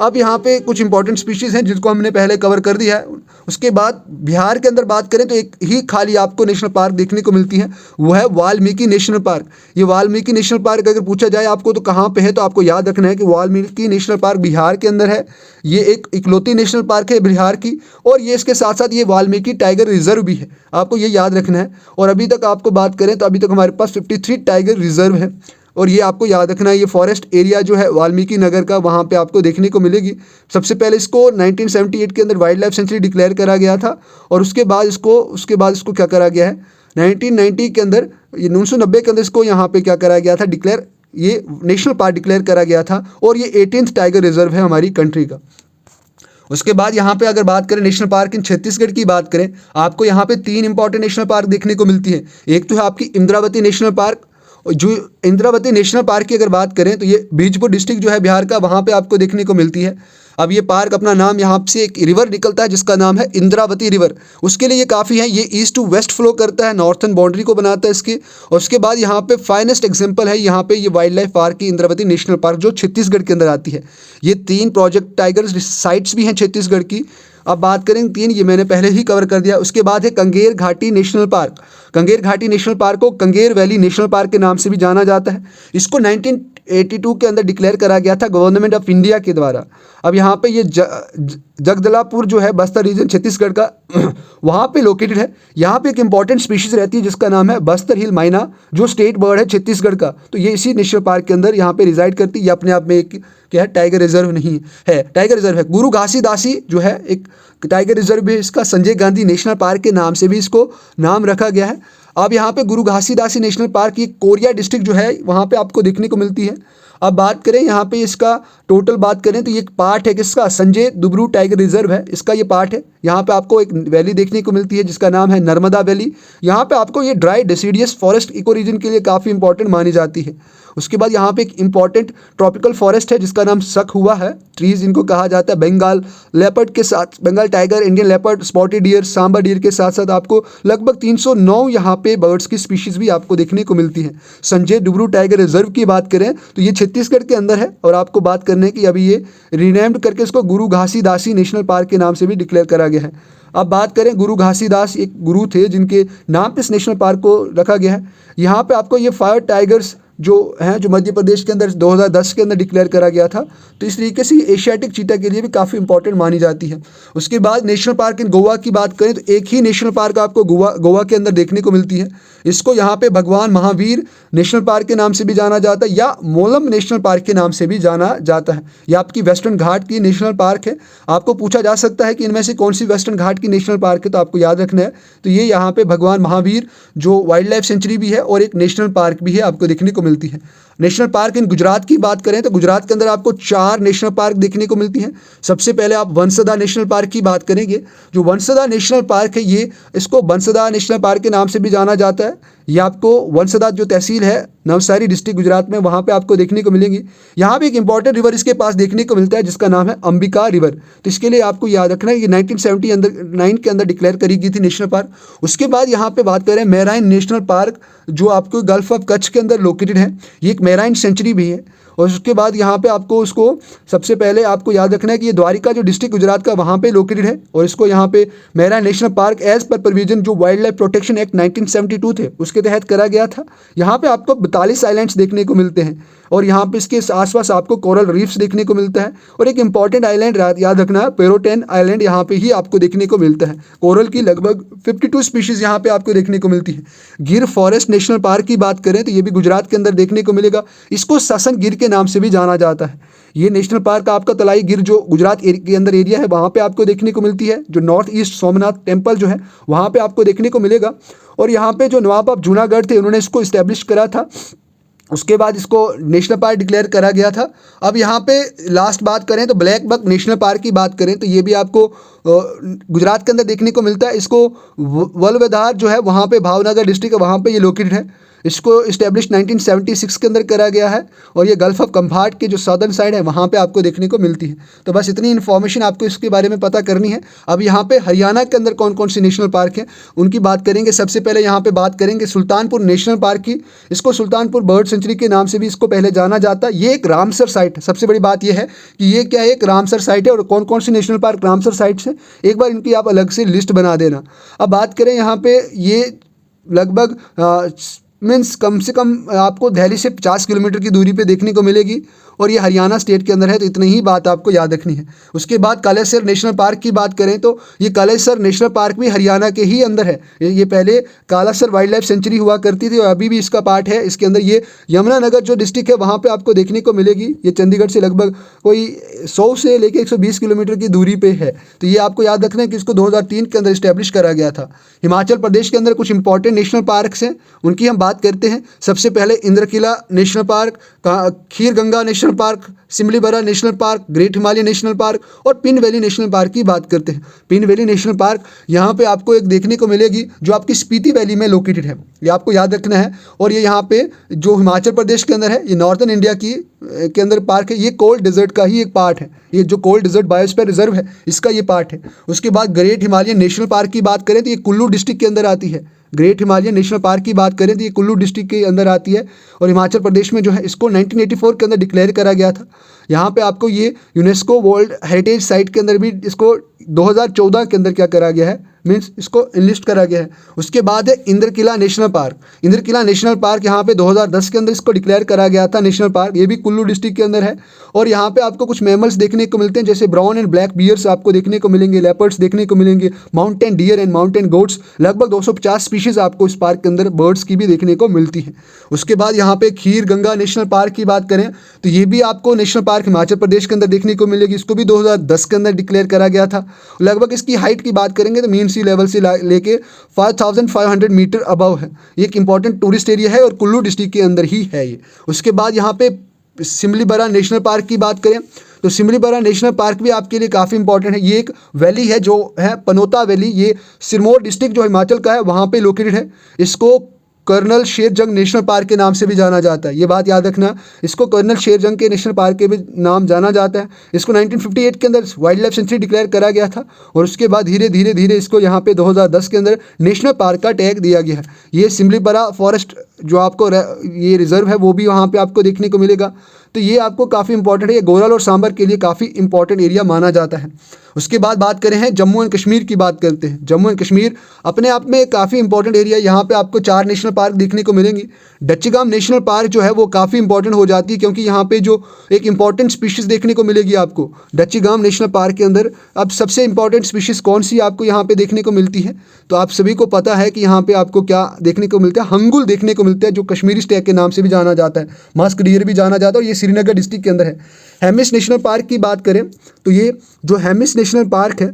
S1: अब यहाँ पे कुछ इंपॉर्टेंट स्पीशीज़ हैं जिनको हमने पहले कवर कर दिया है। उसके बाद बिहार के अंदर बात करें तो एक ही खाली आपको नेशनल पार्क देखने को मिलती है, वो है वाल्मीकि नेशनल पार्क। ये वाल्मीकि नेशनल पार्क अगर पूछा जाए आपको तो कहाँ पे है, तो आपको याद रखना है कि वाल्मीकि नेशनल पार्क बिहार के अंदर है। ये एक इकलौती नेशनल पार्क है बिहार की, और ये इसके साथ साथ ये वाल्मीकि टाइगर रिजर्व भी है, आपको ये याद रखना है। और अभी तक आपको बात करें तो अभी तक हमारे पास 53 टाइगर रिजर्व है, और ये आपको याद रखना है। ये फॉरेस्ट एरिया जो है वाल्मीकि नगर का वहाँ पे आपको देखने को मिलेगी। सबसे पहले इसको 1978 के अंदर वाइल्ड लाइफ सेंचुरी डिक्लेयर करा गया था, और उसके बाद इसको क्या करा गया है 1990 के अंदर, ये 1990 के अंदर इसको यहाँ पे क्या करा गया था डिक्लेयर, ये नेशनल पार्क डिक्लेयर करा गया था, और ये 18th टाइगर रिजर्व है हमारी कंट्री का। उसके बाद यहाँ पे अगर बात करें नेशनल पार्क इन छत्तीसगढ़ की बात करें, आपको यहाँ पे 3 इंपॉर्टेंट नेशनल पार्क देखने को मिलती है। एक तो है आपकी इंद्रावती नेशनल पार्क, जो इंद्रावती नेशनल पार्क की अगर बात करें तो ये बीजपुर डिस्ट्रिक्ट जो है बिहार का, वहाँ पे आपको देखने को मिलती है। अब ये पार्क अपना नाम यहाँ से एक रिवर निकलता है जिसका नाम है इंद्रावती रिवर, उसके लिए ये काफ़ी है। ये ईस्ट टू वेस्ट फ्लो करता है, नॉर्थन बाउंड्री को बनाता है इसकी। और उसके बाद यहाँ पे फाइनेस्ट एग्जांपल है यहाँ पे ये वाइल्ड लाइफ पार्क की इंद्रावती नेशनल पार्क जो छत्तीसगढ़ के अंदर आती है। ये 3 प्रोजेक्ट टाइगर साइट्स भी हैं छत्तीसगढ़ की। अब बात करें 3, ये मैंने पहले ही कवर कर दिया। उसके बाद है कंगेर घाटी नेशनल पार्क। कंगेर घाटी नेशनल पार्क को कंगेर वैली नेशनल पार्क के नाम से भी जाना जाता है। इसको 1982 के अंदर डिक्लेयर करा गया था गवर्नमेंट ऑफ इंडिया के द्वारा। अब यहाँ पे ये जगदलापुर जो है बस्तर रीजन छत्तीसगढ़ का वहाँ पे लोकेटेड है। यहाँ पे एक इंपॉर्टेंट स्पीशीज़ रहती है जिसका नाम है बस्तर हिल मैना, जो स्टेट बर्ड है छत्तीसगढ़ का। तो ये इसी नेशनल पार्क के अंदर यहाँ पे रिजाइड करती है। ये अपने आप में एक क्या है टाइगर रिजर्व नहीं है, टाइगर रिजर्व है। गुरु घासीदासी जो है एक टाइगर रिजर्व है, इसका संजय गांधी नेशनल पार्क के नाम से भी इसको नाम रखा गया है। अब यहाँ पे गुरु घासीदासी नेशनल पार्क की कोरिया डिस्ट्रिक्ट जो है वहाँ पे आपको देखने को मिलती है। अब बात करें यहाँ पे इसका टोटल बात करें तो ये एक पार्ट है किसका, संजय दुबरू टाइगर रिजर्व है, इसका ये पार्ट है। यहाँ पे आपको एक वैली देखने को मिलती है जिसका नाम है नर्मदा वैली। यहाँ पे आपको ये dry deciduous forest ecoregion के लिए काफ़ी इंपॉर्टेंट मानी जाती है। उसके बाद यहाँ पे एक इंपॉर्टेंट ट्रॉपिकल फॉरेस्ट है जिसका नाम सख हुआ है ट्रीज इनको कहा जाता है। बंगाल लेपर्ड के साथ, Bengal tiger, Indian leopard, spotted deer, sambar deer के साथ साथ आपको लगभग 309 यहाँ पे बर्ड्स की स्पीशीज़ भी आपको देखने को मिलती हैं। संजय डुबरू टाइगर रिजर्व की बात करें तो ये छत्तीसगढ़ के अंदर है, और आपको बात करने की अभी ये रीनेम्ड करके इसको गुरु घासीदासी नेशनल पार्क के नाम से भी डिक्लेयर करा गया है। अब बात करें गुरु घासीदास एक गुरु थे जिनके नाम पे इस नेशनल पार्क को रखा गया है। यहाँ पे आपको ये 5 टाइगर्स जो है जो मध्य प्रदेश के अंदर 2010 के अंदर डिक्लेयर करा गया था। तो इस तरीके से एशियाटिक चीता के लिए भी काफ़ी इंपॉर्टेंट मानी जाती है। उसके बाद नेशनल पार्क इन गोवा की बात करें तो एक ही नेशनल पार्क आपको गोवा के अंदर देखने को मिलती है। इसको यहाँ पे भगवान महावीर नेशनल पार्क के नाम से भी जाना जाता है या मोलम नेशनल पार्क के नाम से भी जाना जाता है। यह आपकी वेस्टर्न घाट की नेशनल पार्क है। आपको पूछा जा सकता है कि इनमें से कौन सी वेस्टर्न घाट की नेशनल पार्क है, तो आपको याद रखना है तो ये यहाँ पे भगवान महावीर जो वाइल्ड लाइफ सेंचुरी भी है और एक नेशनल पार्क भी है, आपको देखने को मिलती है। नेशनल पार्क इन गुजरात की बात करें तो गुजरात के अंदर आपको 4 नेशनल पार्क देखने को मिलती हैं। सबसे पहले आप वंसदा नेशनल पार्क की बात करेंगे। जो वंसदा नेशनल पार्क है ये इसको वंसदा नेशनल पार्क के नाम से भी जाना जाता है। ये आपको वंसदा जो तहसील है नवसारी डिस्ट्रिक्ट गुजरात में, वहाँ पे आपको देखने को मिलेंगी। यहाँ पे एक इंपॉर्टेंट रिवर इसके पास देखने को मिलता है जिसका नाम है अंबिका रिवर। तो इसके लिए आपको याद रखना है कि 1979 के अंदर डिक्लेयर करी गई थी नेशनल पार्क। उसके बाद यहाँ पे बात करें मैराइन नेशनल पार्क जो आपको गल्फ ऑफ कच्छ के अंदर लोकेटेड है। ये एक मैराइन सेंचुरी भी है। और उसके बाद यहाँ पे आपको उसको सबसे पहले आपको याद रखना है कि ये द्वारिका जो डिस्ट्रिक्ट गुजरात का वहाँ पे लोकेटेड है और इसको यहाँ पे मैराइन नेशनल पार्क एज पर प्रोविजन जो वाइल्ड लाइफ प्रोटेक्शन एक्ट 1972 थे उसके तहत करा गया था। यहाँ पे आपको 42 आइलैंड्स देखने को मिलते हैं और यहाँ पे इसके आसपास आपको कोरल रीफ्स देखने को मिलता है। और एक इंपॉर्टेंट आइलैंड याद रखना है पेरोटेन आइलैंड यहाँ पे ही आपको देखने को मिलता है। कोरल की लगभग 52 स्पीशीज यहाँ पे आपको देखने को मिलती है। गिर फॉरेस्ट नेशनल पार्क की बात करें तो ये भी गुजरात के अंदर देखने को मिलेगा। इसको ससन गिर के नाम से भी जाना जाता है। ये नेशनल पार्क आपका तलाई गिर जो गुजरात के अंदर एरिया है वहाँ पे आपको देखने को मिलती है। जो नॉर्थ ईस्ट सोमनाथ टेम्पल जो है वहाँ पे आपको देखने को मिलेगा। और यहाँ पे जो नवाब ऑफ जूनागढ़ थे उन्होंने इसको इस्टेब्लिश करा था। उसके बाद इसको नेशनल पार्क डिक्लेयर करा गया था। अब यहाँ पे लास्ट बात करें तो ब्लैक बक नेशनल पार्क की बात करें तो ये भी आपको गुजरात के अंदर देखने को मिलता है। इसको वलवेदार जो है वहाँ पे भावनगर डिस्ट्रिक्ट है वहाँ पे ये लोकेटेड है। इसको इस्टेब्लिश 1976 के अंदर करा गया है और ये गल्फ ऑफ कंफार्ट के जो सदर्न साइड है वहाँ पे आपको देखने को मिलती है। तो बस इतनी इन्फॉर्मेशन आपको इसके बारे में पता करनी है। अब यहाँ पे हरियाणा के अंदर कौन कौन सी नेशनल पार्क है उनकी बात करेंगे। सबसे पहले यहाँ पे बात करेंगे सुल्तानपुर नेशनल पार्क की। इसको सुल्तानपुर बर्ड सेंचुरी के नाम से भी इसको पहले जाना जाता है। ये एक रामसर साइट है। सबसे बड़ी बात यह है कि ये क्या है, एक रामसर साइट है। और कौन कौन सी नेशनल पार्क रामसर साइट्स है एक बार इनकी आप अलग से लिस्ट बना देना। अब बात करें यहाँ पे ये लगभग मीन्स कम से कम आपको दिल्ली से 50 किलोमीटर की दूरी पे देखने को मिलेगी और ये हरियाणा स्टेट के अंदर है। तो इतनी ही बात आपको याद रखनी है। उसके बाद कालेसर नेशनल पार्क की बात करें तो ये कालेसर नेशनल पार्क भी हरियाणा के ही अंदर है। ये पहले कालासर वाइल्ड लाइफ सेंचुरी हुआ करती थी और अभी भी इसका पार्ट है। इसके अंदर ये यमुनानगर जो डिस्ट्रिक्ट है वहाँ पर आपको देखने को मिलेगी। ये चंडीगढ़ से लगभग कोई 100 से लेकर 120 किलोमीटर की दूरी पर है। तो ये आपको याद रखना है कि इसको 2003 के अंदर इस्टेब्लिश करा गया था। हिमाचल प्रदेश के अंदर कुछ इंपॉर्टेंट नेशनल पार्क्स हैं, उनकी हम बात करते हैं। सबसे पहले Indrakila national park, Kheer Ganga national park, Simbalbara national park, great Himalaya national park और पिन वैली नेशनल पार्क की बात करते हैं। पिन वैली नेशनल पार्क यहाँ पे आपको एक देखने को मिलेगी जो आपकी स्पीति वैली में लोकेटेड है। ये आपको याद रखना है। और ये यहाँ पे जो हिमाचल प्रदेश के अंदर है, ये नॉर्दर्न इंडिया के अंदर पार्क है। ये कोल्ड डेजर्ट का ही एक पार्ट है। ये जो कोल्ड डेजर्ट बायोस्फीयर रिजर्व है इसका ये पार्ट है। उसके बाद ग्रेट हिमालयन नेशनल पार्क की बात करें तो ये कुल्लू डिस्ट्रिक्ट के अंदर आती है। ग्रेट हिमालयन नेशनल पार्क की बात करें तो ये कुल्लू डिस्ट्रिक्ट के अंदर आती है और हिमाचल प्रदेश में जो है इसको 1984 के अंदर डिक्लेयर करा गया था। यहाँ पे आपको ये यूनेस्को वर्ल्ड हेरिटेज साइट के अंदर भी इसको 2014 के अंदर क्या करा गया है, मीन्स इसको इनलिस्ट करा गया है। उसके बाद है Indrakila national park. Indrakila national park यहाँ पे 2010 के अंदर इसको डिक्लेयर करा गया था नेशनल पार्क। ये भी कुल्लू डिस्ट्रिक्ट के अंदर है और यहाँ पे आपको कुछ मैमल्स देखने को मिलते हैं जैसे ब्राउन एंड ब्लैक बियर्स आपको देखने को मिलेंगे, लेपर्ड्स देखने को मिलेंगे, mountain deer and mountain goats. लगभग 250 स्पीशीज आपको इस पार्क के अंदर बर्ड्स की भी देखने को मिलती है। उसके बाद यहाँ पे खीर गंगा नेशनल पार्क की बात करें तो ये भी आपको नेशनल पार्क हिमाचल प्रदेश के अंदर देखने को मिलेगी। इसको भी 2010 के अंदर डिक्लेयर करा गया था। लगभग इसकी हाइट की बात करेंगे तो मीन सी लेवल से लेके 5500 मीटर अबव है। ये एक इंपॉर्टेंट टूरिस्ट एरिया है और कुल्लू डिस्ट्रिक्ट के अंदर ही है ये। उसके बाद यहाँ पे सिमलीबरा नेशनल पार्क की बात करें तो सिमलीबरा नेशनल पार्क भी आपके लिए काफ़ी इंपॉर्टेंट है। ये एक वैली है जो है पनोता वैली। ये सिरमौर डिस्ट्रिक्ट जो हिमाचल का है वहाँ पे लोकेटेड है। इसको कर्नल शेरजंग नेशनल पार्क के नाम से भी जाना जाता है। ये बात याद रखना, इसको कर्नल शेरजंग के नेशनल पार्क के भी नाम जाना जाता है। इसको 1958 के अंदर वाइल्ड लाइफ सेंचुरी डिक्लेयर करा गया था और उसके बाद धीरे धीरे इसको यहाँ पे 2010 के अंदर नेशनल पार्क का टैग दिया गया है। ये सिमलीबरा फॉरेस्ट जो आपको ये रिजर्व है वो भी वहाँ पे आपको देखने को मिलेगा। तो ये आपको काफ़ी इंपॉर्टेंट है, ये गोरल और सांबर के लिए काफ़ी इंपॉर्टेंट एरिया माना जाता है। उसके बाद बात करें हैं जम्मू एंड कश्मीर की, बात करते हैं। जम्मू एंड कश्मीर अपने आप में काफ़ी इंपॉर्टेंट एरिया, यहाँ पे आपको 4 नेशनल पार्क देखने को मिलेंगी। डच्चीगाम नेशनल पार्क जो है वो काफ़ी इंपॉर्टेंट हो जाती है, क्योंकि यहाँ पे जो एक इंपॉर्टेंट स्पीशीज़ देखने को मिलेगी आपको डच्चीगाम नेशनल पार्क के अंदर। अब सबसे इंपॉर्टेंट स्पीशीज़ कौन सी आपको यहाँ पे देखने को मिलती है, तो आप सभी को पता है कि यहाँ पे आपको क्या देखने को मिलता है, हंगुल देखने को मिलता है, जो कश्मीरी स्टैग के नाम से भी जाना जाता है, मस्क डियर भी जाना जाता है, और ये श्रीनगर डिस्ट्रिक्ट के अंदर है। हेमिस नेशनल पार्क की बात करें तो ये जो हेमिस नेशनल पार्क है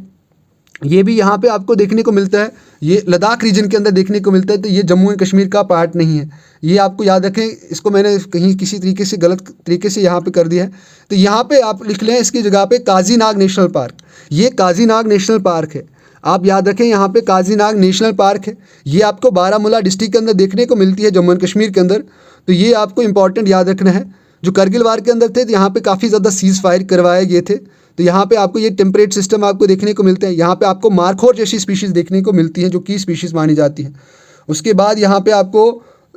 S1: ये भी यहाँ पे आपको देखने को मिलता है, ये लद्दाख रीजन के अंदर देखने को मिलता है। तो ये जम्मू एंड कश्मीर का पार्ट नहीं है, ये आपको याद रखें। इसको मैंने कहीं किसी तरीके से गलत तरीके से यहाँ पे कर दिया है, तो यहाँ पे आप लिख लें इसकी जगह पे काजीनाग नेशनल पार्क। ये काजीनाग नेशनल पार्क है, आप याद रखें यहाँ पे काजीनाग नेशनल पार्क है। ये आपको बारामूला डिस्ट्रिक्ट के अंदर देखने को मिलती है, जम्मू एंड कश्मीर के अंदर। तो ये आपको इंपॉर्टेंट याद रखना है। जो करगिल वार के अंदर थे तो यहाँ पे काफ़ी ज़्यादा सीज़ फायर करवाए गए थे, तो यहाँ पे आपको ये टेम्परेट सिस्टम आपको देखने को मिलते हैं। यहाँ पे आपको मार्खोर जैसी स्पीशीज़ देखने को मिलती हैं, जो की स्पीशीज़ मानी जाती हैं। उसके बाद यहाँ पे आपको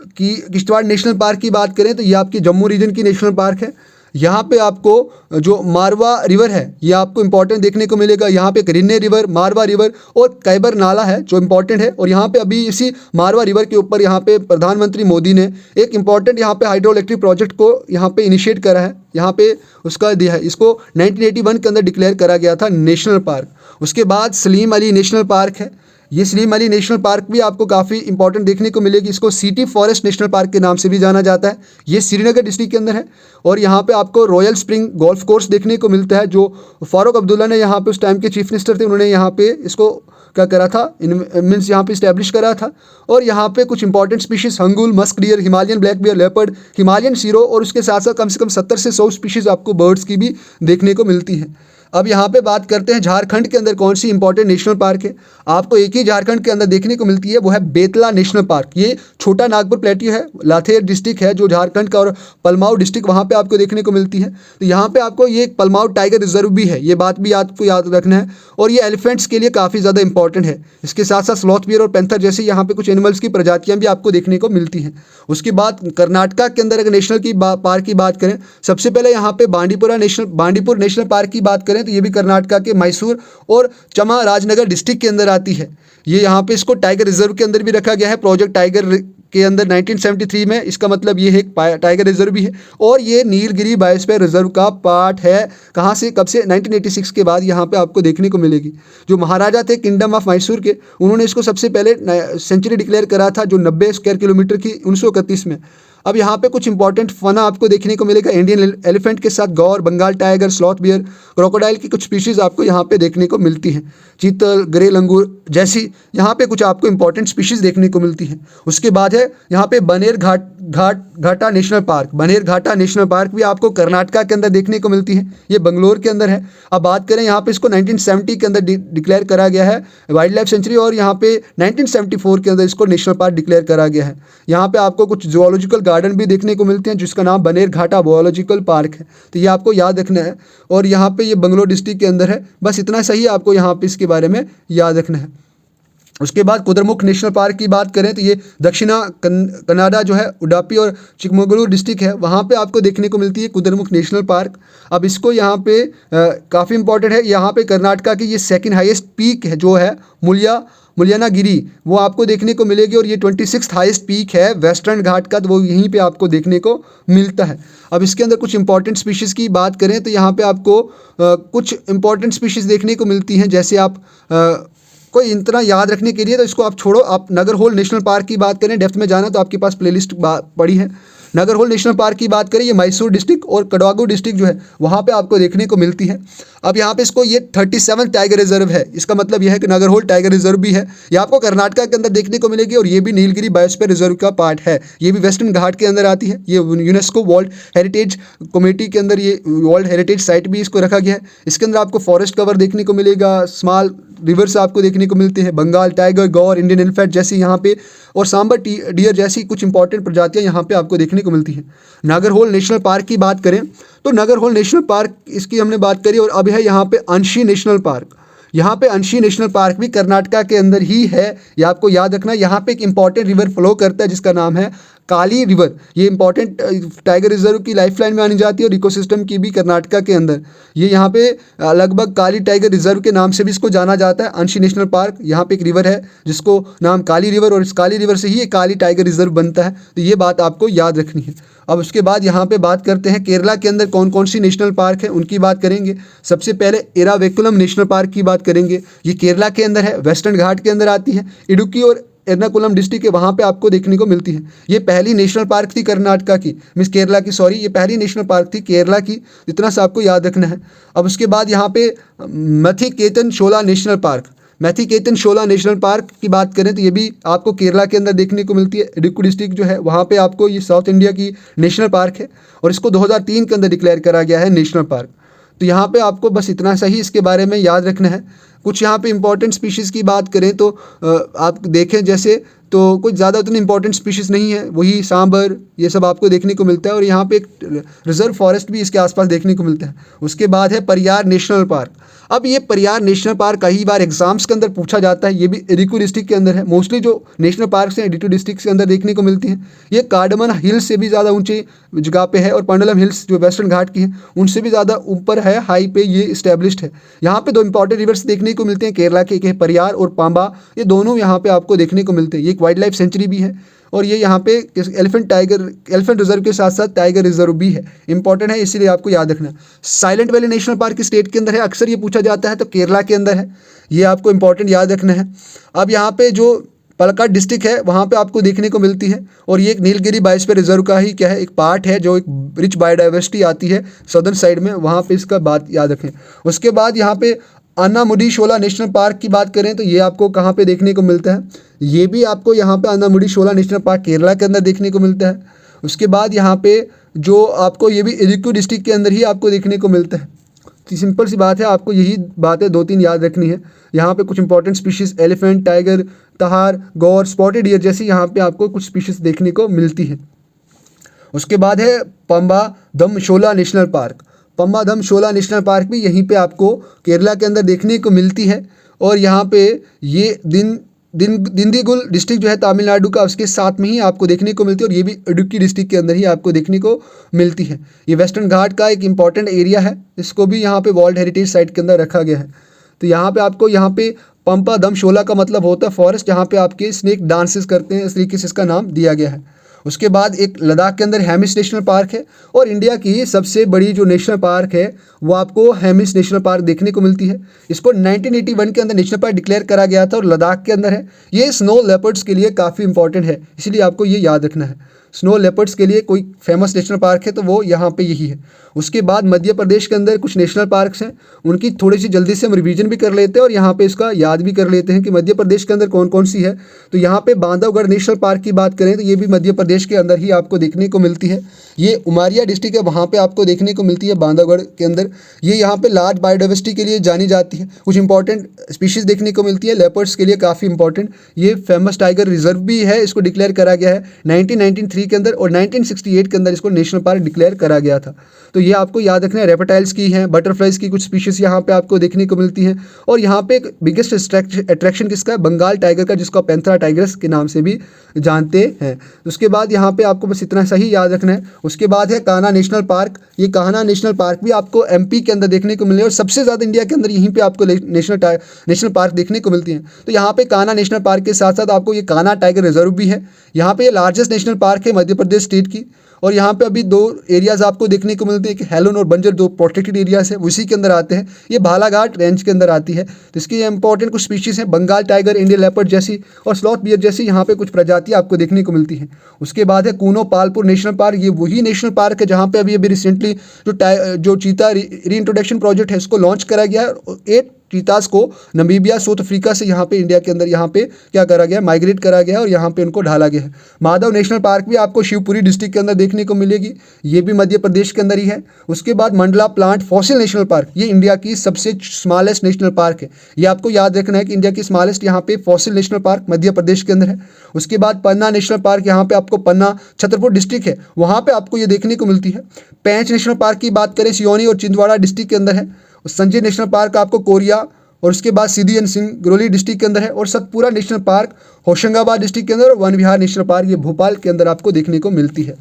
S1: कि किश्तवाड़ नेशनल पार्क की बात करें तो ये आपकी जम्मू रीजन की नेशनल पार्क है। यहाँ पे आपको जो मारवा रिवर है ये आपको इंपॉर्टेंट देखने को मिलेगा। यहाँ पे रिन्ने रिवर, मारवा रिवर और कैबर नाला है जो इंपॉर्टेंट है। और यहाँ पे अभी इसी मारवा रिवर के ऊपर यहाँ पे प्रधानमंत्री मोदी ने एक इंपॉर्टेंट यहाँ पे हाइड्रो इलेक्ट्रिक प्रोजेक्ट को यहाँ पे इनिशिएट करा है, यहाँ पे उसका दिया है। इसको 1981 के अंदर डिक्लेयर करा गया था नेशनल पार्क। उसके बाद सलीम अली नेशनल पार्क है। ये सलीम अली नेशनल पार्क भी आपको काफ़ी इंपॉर्टेंट देखने को मिलेगी। इसको सिटी फॉरेस्ट नेशनल पार्क के नाम से भी जाना जाता है। ये श्रीनगर डिस्ट्रिक्ट के अंदर है। और यहाँ पे आपको रॉयल स्प्रिंग गोल्फ कोर्स देखने को मिलता है, जो फारूक अब्दुल्ला ने यहाँ पे उस टाइम के चीफ मिनिस्टर थे, उन्होंने यहाँ पे इसको क्या करा था, मीन्स यहाँ पे इस्टेब्लिश करा था। और यहाँ पे कुछ important species hangul, musk deer, Himalayan black bear leopard, Himalayan serow और उसके साथ साथ कम से कम 70 से 100 स्पीशीज़ आपको बर्ड्स की भी देखने को मिलती है। अब यहाँ पे बात करते हैं झारखंड के अंदर कौन सी इंपॉर्टेंट नेशनल पार्क है। आपको एक ही झारखंड के अंदर देखने को मिलती है, वो है बेतला नेशनल पार्क। ये छोटा नागपुर प्लेट्यू है, लाथेर डिस्ट्रिक्ट है जो झारखंड का, और पलमाऊ डिस्ट्रिक्ट वहाँ पे आपको देखने को मिलती है। तो यहाँ पे आपको ये एक पलमाऊ टाइगर रिजर्व भी है, ये बात भी आपको याद रखना है। और ये एलिफेंट्स के लिए काफ़ी ज़्यादा इंपॉर्टेंट है। इसके साथ साथ स्लॉथ बियर और पैंथर जैसे यहाँ पे कुछ एनिमल्स की प्रजातियाँ भी आपको देखने को मिलती हैं। उसके बाद कर्नाटका के अंदर अगर नेशनल की पार्क की बात करें, सबसे पहले यहाँ पे बांडीपुर नेशनल पार्क की बात करें तो ये भी कर्नाटका के मैसूर और चामराजनगर डिस्ट्रिक्ट के अंदर आती है। ये यहाँ पे इसको टाइगर रिजर्व के अंदर भी रखा गया है, प्रोजेक्ट टाइगर के अंदर 1973 में। इसका मतलब ये है एक टाइगर रिजर्व भी है। और ये नीलगिरी बायोस्फीयर रिजर्व का पार्ट है। कहाँ से, कब से, 1986 के बाद यहाँ पे आपको देखने को मिलेगी। जो महाराजा थे किंगडम ऑफ मैसूर के, उन्होंने इसको सबसे पहले सेंचुरी डिक्लेयर करा था, जो 90 स्क्वायर किलोमीटर की 1931 में। अब यहाँ पे कुछ इंपॉर्टेंट फना आपको देखने को मिलेगा। इंडियन एलिफेंट के साथ gaur, Bengal tiger, sloth bear, crocodile की कुछ स्पीशीज़ आपको यहाँ पे देखने को मिलती हैं। चीतल, ग्रे लंगूर जैसी यहाँ पे कुछ आपको इंपॉर्टेंट स्पीशीज़ देखने को मिलती हैं। उसके बाद है यहाँ पे बनेर घाटा नेशनल पार्क। बनेर घाटा नेशनल पार्क भी आपको कर्नाटका के अंदर देखने को मिलती है, ये बंगलोर के अंदर है। अब बात करें यहाँ पे, इसको 1970 के अंदर डिक्लेयर करा गया है वाइल्ड लाइफ सेंचुरी, और यहाँ पे 1974 के अंदर इसको नेशनल पार्क डिक्लेयर करा गया है। यहाँ पे आपको कुछ जूलॉजिकल गार्डन भी देखने को मिलते हैं, जिसका नाम बनेर घाटा बायोलॉजिकल पार्क है। तो ये आपको याद रखना है। और यहाँ पे ये बंगलोर डिस्ट्रिक्ट के अंदर है। बस इतना सही आपको यहाँ पे इसके बारे में याद रखना है। उसके बाद कुद्रेमुख नेशनल पार्क की बात करें तो ये दक्षिणा कनाडा जो है, उडुपी और चिकमगलूर डिस्ट्रिक्ट है, वहाँ पे आपको देखने को मिलती है कुद्रेमुख नेशनल पार्क। अब इसको यहाँ पे काफ़ी इंपॉर्टेंट है। यहाँ पे कर्नाटका की ये सेकंड हाईएस्ट पीक है जो है मुलियानागिरी, वो आपको देखने को मिलेगी। और ये 26th हाईएस्ट पीक है वेस्टर्न घाट का, तो वो यहीं पे आपको देखने को मिलता है। अब इसके अंदर कुछ इंपॉर्टेंट स्पीशीज़ की बात करें तो यहाँ पे आपको कुछ इंपॉर्टेंट स्पीशीज़ देखने को मिलती हैं। जैसे आप कोई इतना याद रखने के लिए तो इसको आप छोड़ो, आप नगरहोल नेशनल पार्क की बात करें, डेप्थ में जाना तो आपके पास प्लेलिस्ट पड़ी है। नगरहोल नेशनल पार्क की बात करें, ये मैसूर डिस्ट्रिक्ट और कोडागु डिस्ट्रिक्ट जो है वहाँ पे आपको देखने को मिलती है। अब यहाँ पे इसको ये 37 टाइगर रिजर्व है। इसका मतलब यह है कि नगरहोल टाइगर रिजर्व भी है, ये आपको कर्नाटका के अंदर देखने को मिलेगी। और ये भी नीलगिरी बायोस्फीयर रिजर्व का पार्ट है। ये भी वेस्टर्न घाट के अंदर आती है। ये यूनेस्को वर्ल्ड हेरिटेज कमेटी के अंदर ये वर्ल्ड हेरिटेज साइट भी इसको रखा गया है। इसके अंदर आपको फॉरेस्ट कवर देखने को मिलेगा, स्मॉल रिवर्स आपको देखने को मिलते हैं, बंगाल टाइगर, गौर, इंडियन एलिफेंट जैसी यहाँ पे, और सांबर डियर जैसी कुछ इंपॉर्टेंट प्रजातियाँ यहाँ पे आपको देखने को मिलती हैं। नागरहोल नेशनल पार्क की बात करें तो नागरहोल नेशनल पार्क, इसकी हमने बात करी। और अब है यहाँ पे अंशी नेशनल पार्क। यहाँ पे अंशी नेशनल पार्क भी कर्नाटका के अंदर ही है, ये आपको याद रखना। यहाँ पे एक इंपॉर्टेंट रिवर फ्लो करता है जिसका नाम है काली रिवर, ये इंपॉर्टेंट टाइगर रिजर्व की लाइफलाइन में आनी जाती है और इकोसिस्टम की भी कर्नाटका के अंदर। ये यहाँ पे लगभग काली टाइगर रिजर्व के नाम से भी इसको जाना जाता है। अंशी नेशनल पार्क, यहाँ पे एक रिवर है जिसको नाम काली रिवर, और इस काली रिवर से ही ये काली टाइगर रिजर्व बनता है। तो ये बात आपको याद रखनी है। अब उसके बाद यहाँ पे बात करते हैं केरला के अंदर कौन कौन सी नेशनल पार्क है, उनकी बात करेंगे। सबसे पहले इराविकुलम नेशनल पार्क की बात करेंगे। ये केरला के अंदर है, वेस्टर्न घाट के अंदर आती है। इडुक्की और एर्नाकुलम डिस्ट्रिक्ट है, वहाँ पे आपको देखने को मिलती है। ये पहली नेशनल पार्क थी कर्नाटका की, केरला की, सॉरी, ये पहली नेशनल पार्क थी केरला की। इतना सा आपको याद रखना है। अब उसके बाद यहाँ पे मैथिकेतन शोला नेशनल पार्क, मैथिकेतन शोला नेशनल पार्क की बात करें तो ये भी आपको केरला के अंदर देखने को मिलती है। इडुक्की डिस्ट्रिक्ट जो है वहाँ पे आपको ये साउथ इंडिया की नेशनल पार्क है और इसको 2003 के अंदर डिक्लेयर करा गया है नेशनल पार्क। तो यहाँ पे आपको बस इतना सा ही इसके बारे में याद रखना है। कुछ यहाँ पे इंपॉर्टेंट स्पीशीज़ की बात करें तो आप देखें जैसे, तो कुछ ज़्यादा उतनी इंपॉर्टेंट स्पीशीज़ नहीं है, वही सांबर, ये सब आपको देखने को मिलता है। और यहाँ पे एक रिजर्व फॉरेस्ट भी इसके आसपास देखने को मिलता है। उसके बाद है परियार नेशनल पार्क। अब ये परियार नेशनल पार्क कई बार एग्जाम्स के अंदर पूछा जाता है। ये भी इडुक्की डिस्ट्रिक्ट के अंदर है। मोस्टली जो नेशनल पार्क्स हैं इडुक्की डिस्ट्रिक्ट के अंदर देखने को मिलती हैं। ये कार्डमन हिल्स से भी ज़्यादा ऊंची जगह पे है और पंडलम हिल्स जो वेस्टर्न घाट की है उनसे भी ज़्यादा ऊपर है, हाई पे ये इस्टेब्लिश्ड है। यहाँ पे दो इंपॉर्टेंट रिवर्स देखने को मिलते हैं केरला के, एक है परियार और पांबा। ये दोनों यहाँ पे आपको देखने को मिलते हैं। ये एक वाइल्ड लाइफ सेंचुरी भी है और ये यहाँ पे एलिफेंट रिजर्व के साथ साथ टाइगर रिजर्व भी है। इंपॉर्टेंट है, इसीलिए आपको याद रखना है। साइलेंट वैली नेशनल पार्क किस स्टेट के अंदर है, अक्सर ये पूछा जाता है, तो केरला के अंदर है। ये आपको इंपॉर्टेंट याद रखना है। अब यहाँ पे जो पलक्कड डिस्ट्रिक्ट है वहाँ पे आपको देखने को मिलती है और ये एक नीलगिरी बायोस्फीयर रिजर्व का ही क्या है, एक पार्ट है, जो एक रिच बायोडाइवर्सिटी आती है सदर्न साइड में, वहाँ पे इसका बात याद रखें। उसके बाद यहाँ पे अन्नामुडी शोला नेशनल पार्क की बात करें तो ये आपको कहाँ पे देखने को मिलता है, ये भी आपको यहाँ पे अन्नामुडी शोला नेशनल पार्क केरला के अंदर देखने को मिलता है। उसके बाद यहाँ पे जो आपको ये भी इडुक्की डिस्ट्रिक्ट के अंदर ही आपको देखने को मिलता है। तो सिंपल सी बात है, आपको यही बातें 2-3 याद रखनी है। यहाँ पे कुछ इंपॉर्टेंट स्पीशीज़ एलिफेंट, टाइगर, तहार, गौर, स्पॉटेड डियर जैसी यहाँ पे आपको कुछ स्पीशीज़ देखने को मिलती है। उसके बाद है पंबा दम शोला नेशनल पार्क। पंबा दम शोला नेशनल पार्क भी यहीं पे आपको केरला के अंदर देखने को मिलती है और यहाँ पे ये दिंडीगुल डिस्ट्रिक्ट जो है तमिलनाडु का, उसके साथ में ही आपको देखने को मिलती है और ये भी इडुक्की डिस्ट्रिक्ट के अंदर ही आपको देखने को मिलती है। ये वेस्टर्न घाट का एक इंपॉर्टेंट एरिया है, इसको भी यहाँ पे वर्ल्ड हेरिटेज साइट के अंदर रखा गया है। तो यहाँ पे आपको यहाँ पे पंपा दम शोला का मतलब होता है फॉरेस्ट जहाँ पे आपके स्नेक डांसेस करते हैं, इस तरीके से इसका नाम दिया गया है। उसके बाद एक लद्दाख के अंदर हेमिस नेशनल पार्क है और इंडिया की सबसे बड़ी जो नेशनल पार्क है वो आपको हेमिस नेशनल पार्क देखने को मिलती है। इसको 1981 के अंदर नेशनल पार्क डिक्लेयर करा गया था और लद्दाख के अंदर है। ये स्नो लेपर्ड्स के लिए काफ़ी इंपॉर्टेंट है, इसलिए आपको ये याद रखना है। स्नो लेपर्ड्स के लिए कोई फेमस नेशनल पार्क है तो वो यहाँ पे यही है। उसके बाद मध्य प्रदेश के अंदर कुछ नेशनल पार्क्स हैं, उनकी थोड़ी सी जल्दी से हम रिवीजन भी कर लेते हैं और यहाँ पे इसका याद भी कर लेते हैं कि मध्य प्रदेश के अंदर कौन कौन सी है। तो यहाँ पे बांधवगढ़ नेशनल पार्क की बात करें तो ये भी मध्य प्रदेश के अंदर ही आपको देखने को मिलती है। ये उमारिया डिस्ट्रिक्ट है, वहाँ पे आपको देखने को मिलती है बांधवगढ़ के अंदर। ये यहाँ पे लार्ज बायोडाइवर्सिटी के लिए जानी जाती है, कुछ इंपॉर्टेंट स्पीशीज़ देखने को मिलती है, लेपर्ड्स के लिए काफ़ी इंपॉर्टेंट। ये फेमस टाइगर रिजर्व भी है, इसको डिक्लेयर करा गया है 1993 के अंदर और 1968 के अंदर इसको नेशनल पार्क डिक्लेयर करा गया था। तो ये आपको याद रखना है। रेप्टाइल्स की हैं, बटरफ्लाइज की कुछ स्पीशीज़ यहाँ पे आपको देखने को मिलती हैं और यहाँ पे एक बिगेस्ट अट्रैक्शन किसका है, बंगाल टाइगर का, जिसको पैंथेरा टाइगर्स के नाम से भी जानते हैं। उसके बाद यहाँ पे आपको बस इतना सही याद रखना है। उसके बाद है कान्हा नेशनल पार्क। ये कान्हा नेशनल पार्क भी आपको एमपी के अंदर देखने को मिले और सबसे ज़्यादा इंडिया के अंदर यहीं पे आपको नेशनल पार्क देखने को मिलती हैं। तो यहाँ पे कान्हा नेशनल पार्क के साथ साथ आपको ये कान्हा टाइगर रिजर्व भी है। यहाँ पे ये लार्जेस्ट नेशनल पार्क है मध्य प्रदेश स्टेट की और यहाँ पे अभी 2 एरियाज़ आपको देखने को मिलते हैं कि हेलोन और बंजर, 2 प्रोटेक्टेड एरियाज है, उसी के अंदर आते हैं। ये बालाघाट रेंज के अंदर आती है। तो इसकी इंपॉर्टेंट कुछ स्पीशीज़ हैं, बंगाल टाइगर, इंडियन लेपर्ड जैसी और स्लॉथ बियर जैसी यहाँ पे कुछ प्रजातियाँ आपको देखने को मिलती हैं। उसके बाद है कूनो पालपुर नेशनल पार्क। ये वही नेशनल पार्क है जहाँ पे अभी रिसेंटली जो चीता रीइंट्रोडक्शन प्रोजेक्ट है इसको लॉन्च करा गया है। 8 चीतास को नमीबिया, साउथ अफ्रीका से यहाँ पे इंडिया के अंदर यहाँ पे क्या करा गया, माइग्रेट करा गया और यहाँ पे उनको ढाला गया है। माधव नेशनल पार्क भी आपको शिवपुरी डिस्ट्रिक्ट के अंदर देखने को मिलेगी, ये भी मध्य प्रदेश के अंदर ही है। उसके बाद Mandla plant fossil national park, ये इंडिया की सबसे स्मॉलेस्ट नेशनल पार्क है। ये आपको याद रखना है कि इंडिया की स्मॉलेस्ट यहाँ पे fossil national park Madhya Pradesh के अंदर है। उसके बाद पन्ना नेशनल पार्क, यहाँ पे आपको पन्ना छतरपुर डिस्ट्रिक्ट है, वहाँ पे आपको ये देखने को मिलती है। पेंच नेशनल पार्क की बात करें सियोनी और छिंदवाड़ा डिस्ट्रिक्ट के अंदर है। संजय नेशनल पार्क आपको कोरिया और उसके बाद सीधी एंड सिंगरौली डिस्ट्रिक्ट के अंदर है, और Satpura national park Hoshangabad district के अंदर, और वन विहार नेशनल पार्क ये भोपाल के अंदर आपको देखने को मिलती है।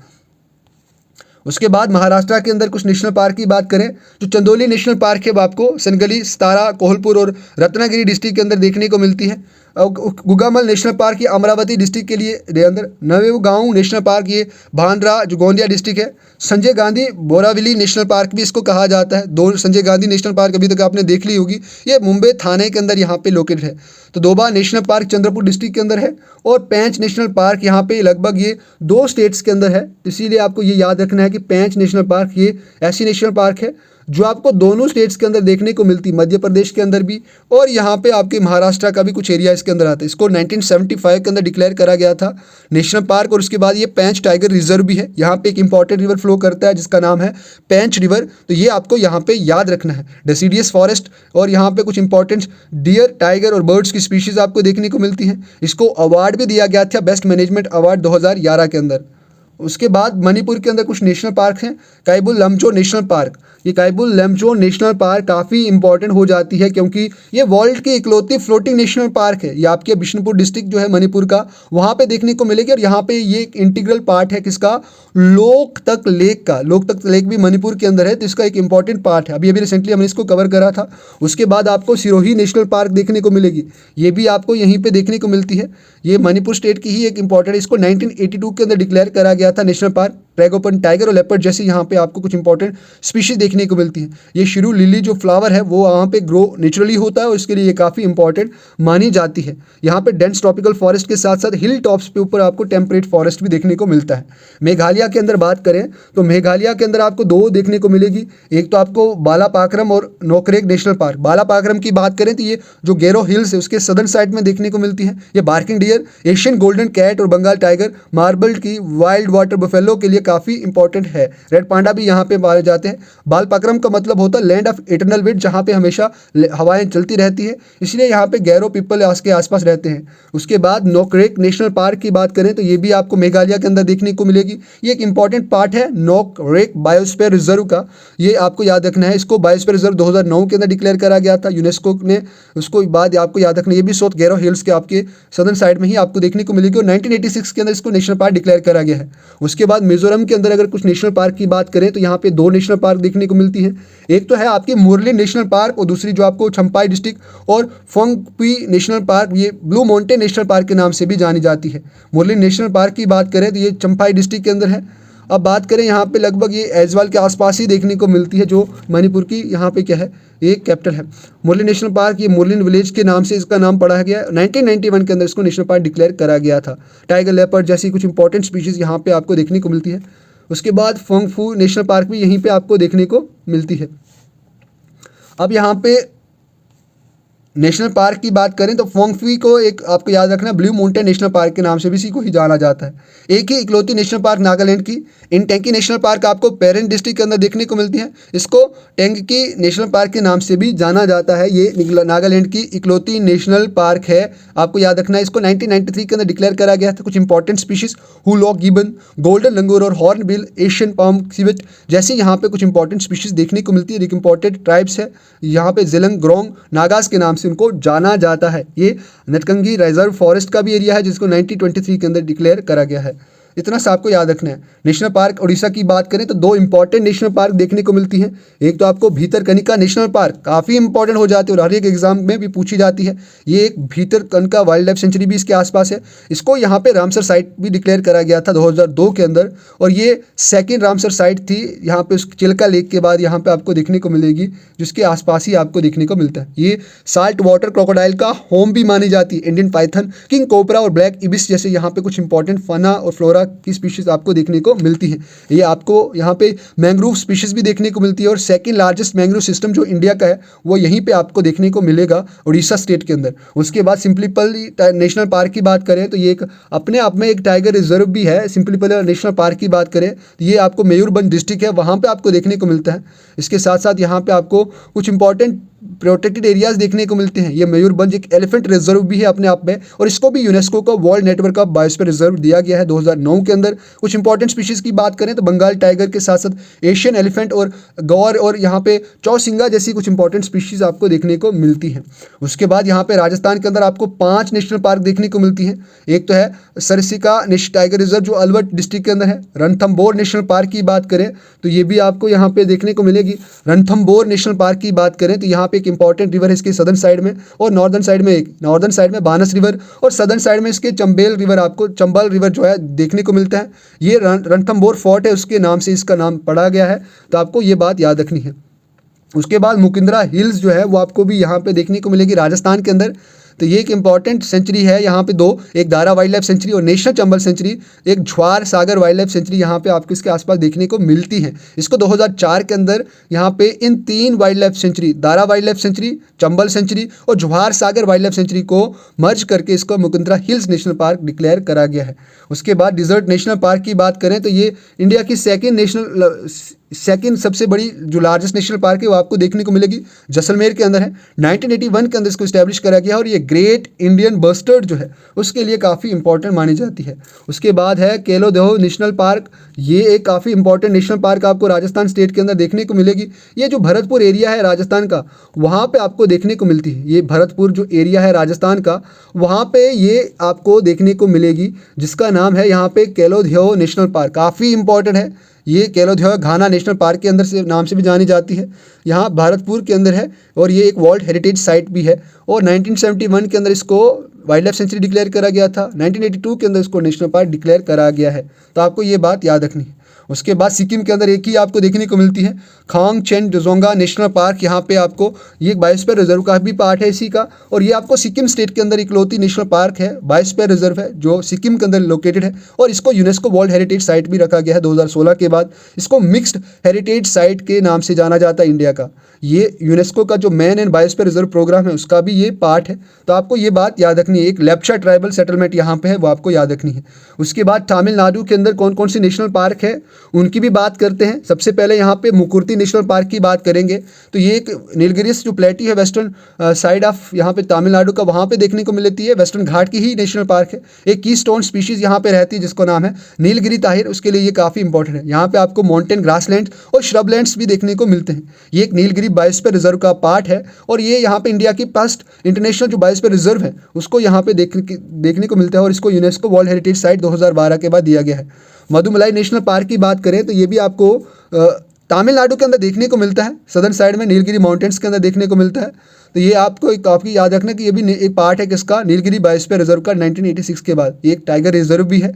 S1: उसके बाद महाराष्ट्र के अंदर कुछ नेशनल पार्क की बात करें तो चंदोली नेशनल पार्क है, वो आपको सनगली, सतारा, कोल्हापुर और रत्नागिरी डिस्ट्रिक्ट के अंदर देखने को मिलती है। गुगामल नेशनल पार्क ये अमरावती डिस्ट्रिक्ट के लिए अंदर, नवेगांव नेशनल पार्क ये भांडरा जो गोंदिया डिस्ट्रिक्ट है। संजय गांधी बोरावली नेशनल पार्क भी इसको कहा जाता है। दो संजय गांधी नेशनल पार्क अभी तक आपने देख ली होगी, ये मुंबई थाने के अंदर यहाँ पे लोकेटेड है। तो दोबा नेशनल पार्क चंद्रपुर डिस्ट्रिक्ट के अंदर है, और पेंच नेशनल पार्क यहाँ पे लगभग ये 2 स्टेट्स के अंदर है। इसीलिए आपको ये याद रखना है कि पेंच नेशनल पार्क ये ऐसी नेशनल पार्क है जो आपको दोनों स्टेट्स के अंदर देखने को मिलती, मध्य प्रदेश के अंदर भी, और यहाँ पे आपके महाराष्ट्र का भी कुछ एरिया इसके अंदर आता है। इसको 1975 के अंदर डिक्लेयर करा गया था नेशनल पार्क। और उसके बाद ये पेंच टाइगर रिजर्व भी है। यहाँ पे एक इंपॉर्टेंट रिवर फ्लो करता है जिसका नाम है पेंच रिवर, तो ये आपको यहाँ पे याद रखना है। डेसिडियस फॉरेस्ट, और यहाँ पे कुछ इंपॉर्टेंट डियर, टाइगर और बर्ड्स की स्पीशीज आपको देखने को मिलती हैं। इसको अवार्ड भी दिया गया था, बेस्ट मैनेजमेंट अवार्ड 2011 के अंदर। उसके बाद मणिपुर के अंदर कुछ नेशनल पार्क हैं। काइबुल लमचो नेशनल पार्क, ये काइबुल लमचो नेशनल पार्क काफ़ी इंपॉर्टेंट हो जाती है क्योंकि ये वर्ल्ड की इकलौती फ्लोटिंग नेशनल पार्क है। ये आपके बिष्णुपुर डिस्ट्रिक्ट जो है मणिपुर का, वहाँ पे देखने को मिलेगी। और यहाँ पे ये एक इंटीग्रल पार्ट है किसका, लोकतक लेक का। लोकतक लेक भी मणिपुर के अंदर है, तो इसका एक इंपॉर्टेंट पार्ट है। अभी रिसेंटली हमने इसको कवर करा था। उसके बाद आपको सिरोही नेशनल पार्क देखने को मिलेगी, ये भी आपको यहीं पे देखने को मिलती है। ये मणिपुर स्टेट की ही एक इंपॉर्टेंट, इसको 1982 के अंदर डिक्लेयर करा गया था नेशनल पार्क। ट्रैगोपन, टाइगर और लेपर्ड जैसी यहाँ पे आपको कुछ इंपॉर्टेंट स्पीशीज देखने को मिलती है। ये शिरू लिली जो फ्लावर है वो वहाँ पे ग्रो नेचुरली होता है, और इसके लिए ये काफ़ी इंपॉर्टेंट मानी जाती है। यहाँ पे डेंस ट्रॉपिकल फॉरेस्ट के साथ साथ हिल टॉप्स पे ऊपर आपको टेम्परेट फॉरेस्ट भी देखने को मिलता है। मेघालय के अंदर बात करें तो मेघालय के अंदर आपको 2 देखने को मिलेगी। एक तो आपको बालापाक्रम और नोकरेक नेशनल पार्क। बालापाक्रम की बात करें तो ये जो गैरो हिल्स है उसके सदर्न साइड में देखने को मिलती है। ये barking deer, Asian golden cat और बंगाल टाइगर, मार्बल की, वाइल्ड वाटर बफेलो के लिए काफ़ी इंपॉर्टेंट है। रेड पांडा भी यहाँ पे पाए जाते हैं। बालपाक्रम का मतलब होता है लैंड ऑफ इटरनल विट, जहाँ पे हमेशा हवाएं चलती रहती है, इसलिए यहाँ पे गैरो पीपल के आसपास रहते हैं। उसके बाद नोकरेक नेशनल पार्क की बात करें तो ये भी आपको मेघालय के अंदर देखने को मिलेगी। ये एक इंपॉर्टेंट पार्ट है नोकरेक बायोस्फीयर रिजर्व का, ये आपको याद रखना है। इसको बायोस्फीयर रिजर्व 2009 के अंदर डिक्लेयर करा गया था यूनेस्को ने। उसको बाद आपको याद रखना, ये भी साउथ गैरो हिल्स के आपके सदर्न साइड में ही आपको देखने को मिलेगी, और 1986 के अंदर इसको नेशनल पार्क डिक्लेयर करा गया है। उसके बाद मिजोरम के अंदर अगर कुछ नेशनल पार्क की बात करें तो यहाँ पे 2 नेशनल पार्क देखने को मिलती है। एक तो है आपकी मुरलिन नेशनल पार्क, और दूसरी जो आपको चंपाई डिस्ट्रिक्ट और फोंगपी नेशनल पार्क, ये ब्लू माउंटेन नेशनल पार्क के नाम से भी जानी जाती है। मुरलिन नेशनल पार्क की बात करें तो ये चंपाई डिस्ट्रिक्ट के अंदर है। अब बात करें यहाँ पे लगभग ये ऐजवाल के आसपास ही देखने को मिलती है, जो मणिपुर की यहाँ पे क्या है, एक कैपिटल है। मुरलिन नेशनल पार्क ये मुरलिन विलेज के नाम से इसका नाम पड़ा गया। 1991 के अंदर इसको नेशनल पार्क डिक्लेयर करा गया था। टाइगर, लेपर्ड जैसी कुछ इंपॉर्टेंट स्पीशीज़ यहाँ पे आपको देखने को मिलती है। उसके बाद फोंगफू नेशनल पार्क भी यहीं पे आपको देखने को मिलती है। अब यहाँ पे नेशनल पार्क की बात करें तो फोंगफी को एक आपको याद रखना ब्लू माउंटेन नेशनल पार्क के नाम से भी इसी को ही जाना जाता है। एक ही इकलौती नेशनल पार्क नागालैंड की इनटेंकी नेशनल पार्क आपको पेरेंट डिस्ट्रिक्ट के अंदर देखने को मिलती है। इसको टेंगकी नेशनल पार्क के नाम से भी जाना जाता है। ये नागालैंड की इकलौती नेशनल पार्क है, आपको याद रखना है। इसको 1993 के अंदर डिक्लेयर करा गया था। कुछ important species hoolock gibbon, golden langur और hornbill, Asian palm civet जैसी यहाँ पे कुछ इंपॉर्टेंट स्पीशीज देखने को मिलती है। एक इंपॉर्टेंट ट्राइब्स है यहाँ पे जिलंग ग्रोंग नागास के नाम से उनको जाना जाता है। ये नटकंगी रिजर्व फॉरेस्ट का भी एरिया है जिसको 1923 के अंदर डिक्लेयर करा गया है। इतना सा आपको याद रखना है। नेशनल पार्क उड़ीसा की बात करें तो 2 इंपॉर्टेंट नेशनल पार्क देखने को मिलती हैं। एक तो आपको भीतरकनिका नेशनल पार्क, काफ़ी इंपॉर्टेंट हो जाती है और हर एक एग्जाम में भी पूछी जाती है। ये एक भीतरकनिका वाइल्ड लाइफ सेंचुरी भी इसके आसपास है। इसको यहाँ पे रामसर साइट भी डिक्लेयर करा गया था 2002 के अंदर, और ये सेकेंड रामसर साइट थी। यहाँ पे उस चिल्का लेक के बाद यहाँ पे आपको देखने को मिलेगी, जिसके आसपास ही आपको देखने को मिलता है। ये साल्ट वाटर क्रोकोडाइल का होम भी मानी जाती है। इंडियन पाइथन, किंग कोबरा और ब्लैक इबिस जैसे यहाँ पे कुछ इंपॉर्टेंट फना और फ्लोरा की स्पीशीज आपको देखने को मिलती है। ये आपको यहाँ पे मैंग्रोव स्पीशीज भी देखने को मिलती है, और सेकंड लार्जेस्ट मैंग्रोव सिस्टम जो इंडिया का है वो यहीं पे आपको देखने को मिलेगा उड़ीसा स्टेट के अंदर। उसके बाद सिंपलीपली नेशनल पार्क की बात करें तो ये एक अपने आप में एक टाइगर रिजर्व भी है। सिंपलीपली नेशनल पार्क की बात करें तो ये आपको मयूरभंज डिस्ट्रिक्ट है, वहाँ पर आपको देखने को मिलता है। इसके साथ साथ यहाँ पर आपको कुछ इंपॉर्टेंट प्रोटेक्टेड एरियाज देखने को मिलते हैं। ये मयूरभंज एक एलिफेंट रिजर्व भी है अपने आप में, और इसको भी यूनेस्को का world network of biosphere reserve दिया गया है 2009 के अंदर। कुछ इंपॉर्टेंट स्पीशीज की बात करें तो बंगाल टाइगर के साथ साथ एशियन एलिफेंट और गौर और यहाँ पे चौसिंगा जैसी कुछ इंपॉर्टेंट स्पीशीज आपको देखने को मिलती हैं। उसके बाद यहाँ पे राजस्थान के अंदर आपको 5 नेशनल पार्क देखने को मिलती हैं। एक तो है सरसिका टाइगर रिजर्व जो अलवर डिस्ट्रिक्ट के अंदर है। रणथंभौर नेशनल पार्क की बात करें तो ये भी आपको यहाँ पे देखने को मिलेगी। रणथंभौर नेशनल पार्क की बात करें तो यहाँ पे एक इंपॉर्टेंट रिवर है इसके सदर्न साइड में, और नॉर्दर्न साइड में बानस रिवर, और सदर्न साइड में इसके चंबेल रिवर, आपको चंबल रिवर जो है देखने को मिलता है। ये रणथंभौर फोर्ट है, उसके नाम से इसका नाम पड़ा गया है, तो आपको ये बात याद रखनी है। उसके बाद मुकिंद्रा हिल्स जो है वो आपको भी यहाँ पे देखने को मिलेगी राजस्थान के अंदर। तो ये एक इंपॉर्टेंट सेंचुरी है यहाँ पे 2, एक दारा वाइल्ड लाइफ सेंचुरी और नेशनल चंबल सेंचुरी, एक ज्वार सागर वाइल्ड लाइफ सेंचुरी यहाँ पे आपको इसके आसपास देखने को मिलती है। इसको 2004 के अंदर यहाँ पे इन 3 wildlife sanctuary, Darrah wildlife sanctuary, Chambal sanctuary और Jawahar Sagar wildlife sanctuary को मर्ज करके इसको Mukundra hills national park declare करा गया है। उसके बाद डिजर्ट नेशनल पार्क की बात करें तो ये इंडिया की सेकंड सबसे बड़ी जो लार्जेस्ट नेशनल पार्क है वो आपको देखने को मिलेगी, जैसलमेर के अंदर है। 1981 के अंदर इसको इस्टेब्लिश करा गया और ये ग्रेट इंडियन बस्टर्ड जो है उसके लिए काफ़ी इंपॉर्टेंट मानी जाती है। उसके बाद है केलोदेहो नेशनल पार्क। ये एक काफ़ी इंपॉर्टेंट नेशनल पार्क आपको राजस्थान स्टेट के अंदर देखने को मिलेगी। ये जो भरतपुर एरिया है राजस्थान का, वहाँ पर आपको देखने को मिलती है। ये भरतपुर जो एरिया है राजस्थान का, वहाँ पर ये आपको देखने को मिलेगी, जिसका नाम है यहाँ पे केलोदेहो नेशनल पार्क। काफ़ी इंपॉर्टेंट है ये। केलोदेहो घाना नेशनल पार्क के अंदर से नाम से भी जानी जाती है, यहाँ भरतपुर के अंदर है, और ये एक वर्ल्ड हेरिटेज साइट भी है। और 1971 के अंदर इसको वाइल्ड लाइफ सेंचुरी डिक्लेयर करा गया था। 1982 के अंदर इसको नेशनल पार्क डिक्लेयर करा गया है, तो आपको ये बात याद रखनी है। उसके बाद सिक्किम के अंदर एक ही आपको देखने को मिलती है, खांगचेन-जोंगा नेशनल पार्क। यहाँ पे आपको ये एक बायोस्फीयर रिजर्व का भी पार्ट है इसी का, और ये आपको सिक्किम स्टेट के अंदर इकलौती नेशनल पार्क है, बायोस्फीयर रिजर्व है जो सिक्किम के अंदर लोकेटेड है, और इसको यूनेस्को वर्ल्ड हेरिटेज साइट भी रखा गया है 2016 के बाद। इसको मिक्स्ड हेरिटेज साइट के नाम से जाना जाता है इंडिया का। ये यूनेस्को का जो man and biosphere reserve programme है उसका भी ये पार्ट है, तो आपको ये बात याद रखनी है। एक लेप्चा ट्राइबल सेटलमेंट यहाँ पे है, वो आपको याद रखनी है। उसके बाद तमिलनाडु के अंदर कौन कौन सी नेशनल पार्क है उनकी भी बात करते हैं। सबसे पहले यहाँ पे मुकुर्ती नेशनल पार्क की बात करेंगे, तो ये एक नीलगिरीस जो प्लेटी है वेस्टर्न साइड ऑफ यहाँ पे तमिलनाडु का, वहाँ पे देखने को मिलती है। वेस्टर्न घाट की ही नेशनल पार्क है। एक की स्टोन स्पीशीज़ यहाँ पे रहती है जिसका नाम है नीलगिरी ताहिर, उसके लिए ये काफ़ी इंपॉर्टेंट है। यहाँ पे आपको माउंटेन ग्रासलैंड और श्रबलैंड्स भी देखने को मिलते हैं। ये एक नीलगिरी बायोस्फीयर रिजर्व का पार्ट है, और ये यहाँ पे इंडिया की फर्स्ट इंटरनेशनल जो बायोस्फीयर रिजर्व है उसको यहाँ पे देखने को मिलता है, और इसको यूनेस्को वर्ल्ड हेरिटेज साइट 2012 के बाद दिया गया है। मधुमलाई नेशनल पार्क की बात करें तो ये भी आपको तमिलनाडु के अंदर देखने को मिलता है, सदर्न साइड में नीलगिरी माउंटेन्स के अंदर देखने को मिलता है। तो ये आपको काफ़ी याद रखना कि ये भी एक पार्ट है किसका, नीलगिरी बायोस्फीयर रिजर्व का 1986 के बाद। ये एक टाइगर रिजर्व भी है।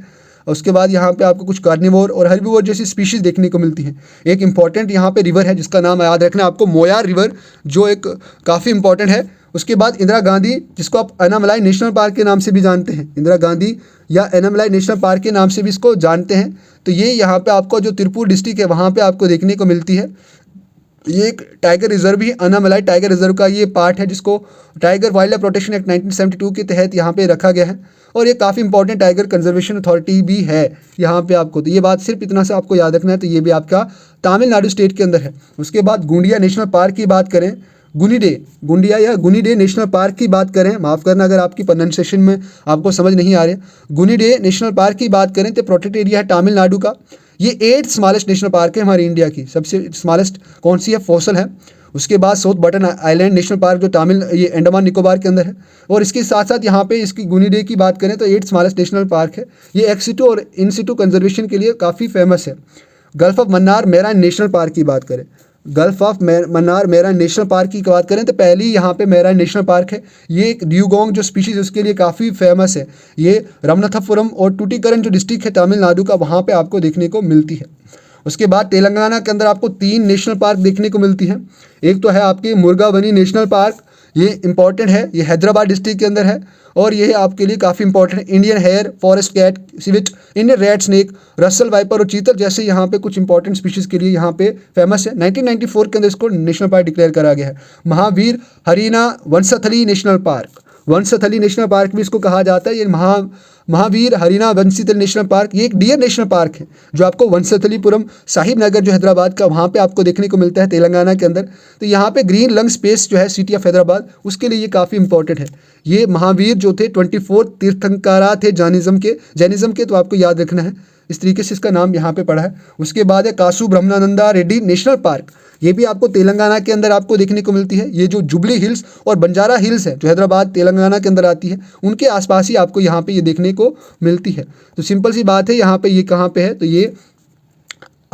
S1: उसके बाद यहाँ पे आपको कुछ कार्निवोर और हर्बीवोर जैसी स्पीशीज़ देखने को मिलती हैं। एक इंपॉर्टेंट यहाँ पे रिवर है जिसका नाम याद रखना है आपको, मोयार रिवर, जो एक काफ़ी इंपॉर्टेंट है। उसके बाद इंदिरा गांधी, जिसको आप अनामलाई नेशनल पार्क के नाम से भी जानते हैं, इंदिरा गांधी या अनामलाई नेशनल पार्क के नाम से भी इसको जानते हैं। तो ये यहाँ पे आपको जो तिरुपुर डिस्ट्रिक्ट है वहाँ पे आपको देखने को मिलती है। ये एक टाइगर रिजर्व भी, अनामलाई टाइगर रिजर्व का ये पार्ट है जिसको tiger wild life protection act 1972 के तहत यहाँ पे रखा गया है, और ये काफ़ी इंपॉर्टेंट टाइगर कंजर्वेशन अथॉरिटी भी है यहाँ पे आपको। तो ये बात सिर्फ इतना से आपको याद रखना है, तो ये भी आपका तमिलनाडु स्टेट के अंदर है। उसके बाद गुंडिया नेशनल पार्क की बात करें, गुंडिया या गुनिडे नेशनल पार्क की बात करें, माफ़ करना अगर आपकी प्रोनाउंसिएशन में आपको समझ नहीं आ रही, गुनिडे नेशनल पार्क की बात करें तो प्रोटेक्टेड एरिया है तमिलनाडु का। ये 8th स्मॉलेस्ट नेशनल पार्क है हमारी इंडिया की। सबसे स्मॉलेस्ट कौन सी है, फॉसल है। उसके बाद south button island national park जो ये अंडमान निकोबार के अंदर है, और इसके साथ साथ यहाँ पे इसकी गुनिडे की बात करें तो 8th स्मॉलेस्ट नेशनल पार्क है। ये एक्सिटू और इनसिटू कंजर्वेशन के लिए काफ़ी फेमस है। Gulf of Mannar marine national park की बात करें, gulf of Mannar marine national park की बात करें तो पहली यहाँ पे मेराइन नेशनल पार्क है। ये एक ड्यूगोंग जो स्पीशीज़ उसके लिए काफ़ी फेमस है। ये रामनाथपुरम और टूटीकरण जो डिस्ट्रिक्ट है तमिलनाडु का, वहाँ पे आपको देखने को मिलती है। उसके बाद तेलंगाना के अंदर आपको 3 नेशनल पार्क देखने को मिलती हैं। एक तो है आपकी मुर्गावनी नेशनल पार्क, ये इंपॉर्टेंट है, ये हैदराबाद डिस्ट्रिक्ट के अंदर है, और ये आपके लिए काफ़ी इंपॉर्टेंट है। Indian hare, forest cat, civet, Indian red snake, Russell viper और चीतल जैसे यहाँ पे कुछ इंपॉर्टेंट स्पीशीज़ के लिए यहाँ पे फेमस है। 1994 के अंदर इसको नेशनल पार्क डिक्लेयर करा गया है। Mahavir Harina Vanasthali national park, Vanasthali national park भी इसको कहा जाता है। ये महावीर हरिना वंशीधर नेशनल पार्क, ये एक डियर नेशनल पार्क है जो आपको वंशथलीपुरम साहिब नगर जो हैदराबाद का वहाँ पे आपको देखने को मिलता है तेलंगाना के अंदर। तो यहाँ पे ग्रीन लंग स्पेस जो है सिटी ऑफ हैदराबाद, उसके लिए ये काफ़ी इंपॉर्टेंट है। ये महावीर जो थे 24 तीर्थंकरा थे जैनिज्म के, तो आपको याद रखना है, इस तरीके से इसका नाम यहाँ पे पड़ा है। उसके बाद है कासु ब्रह्मानंदा रेड्डी नेशनल पार्क, ये भी आपको तेलंगाना के अंदर आपको देखने को मिलती है। ये जो जुबली हिल्स और बंजारा हिल्स है जो हैदराबाद तेलंगाना के अंदर आती है, उनके आसपास ही आपको यहाँ पे ये देखने को मिलती है। तो सिंपल सी बात है, यहाँ पे ये कहाँ पे है, तो ये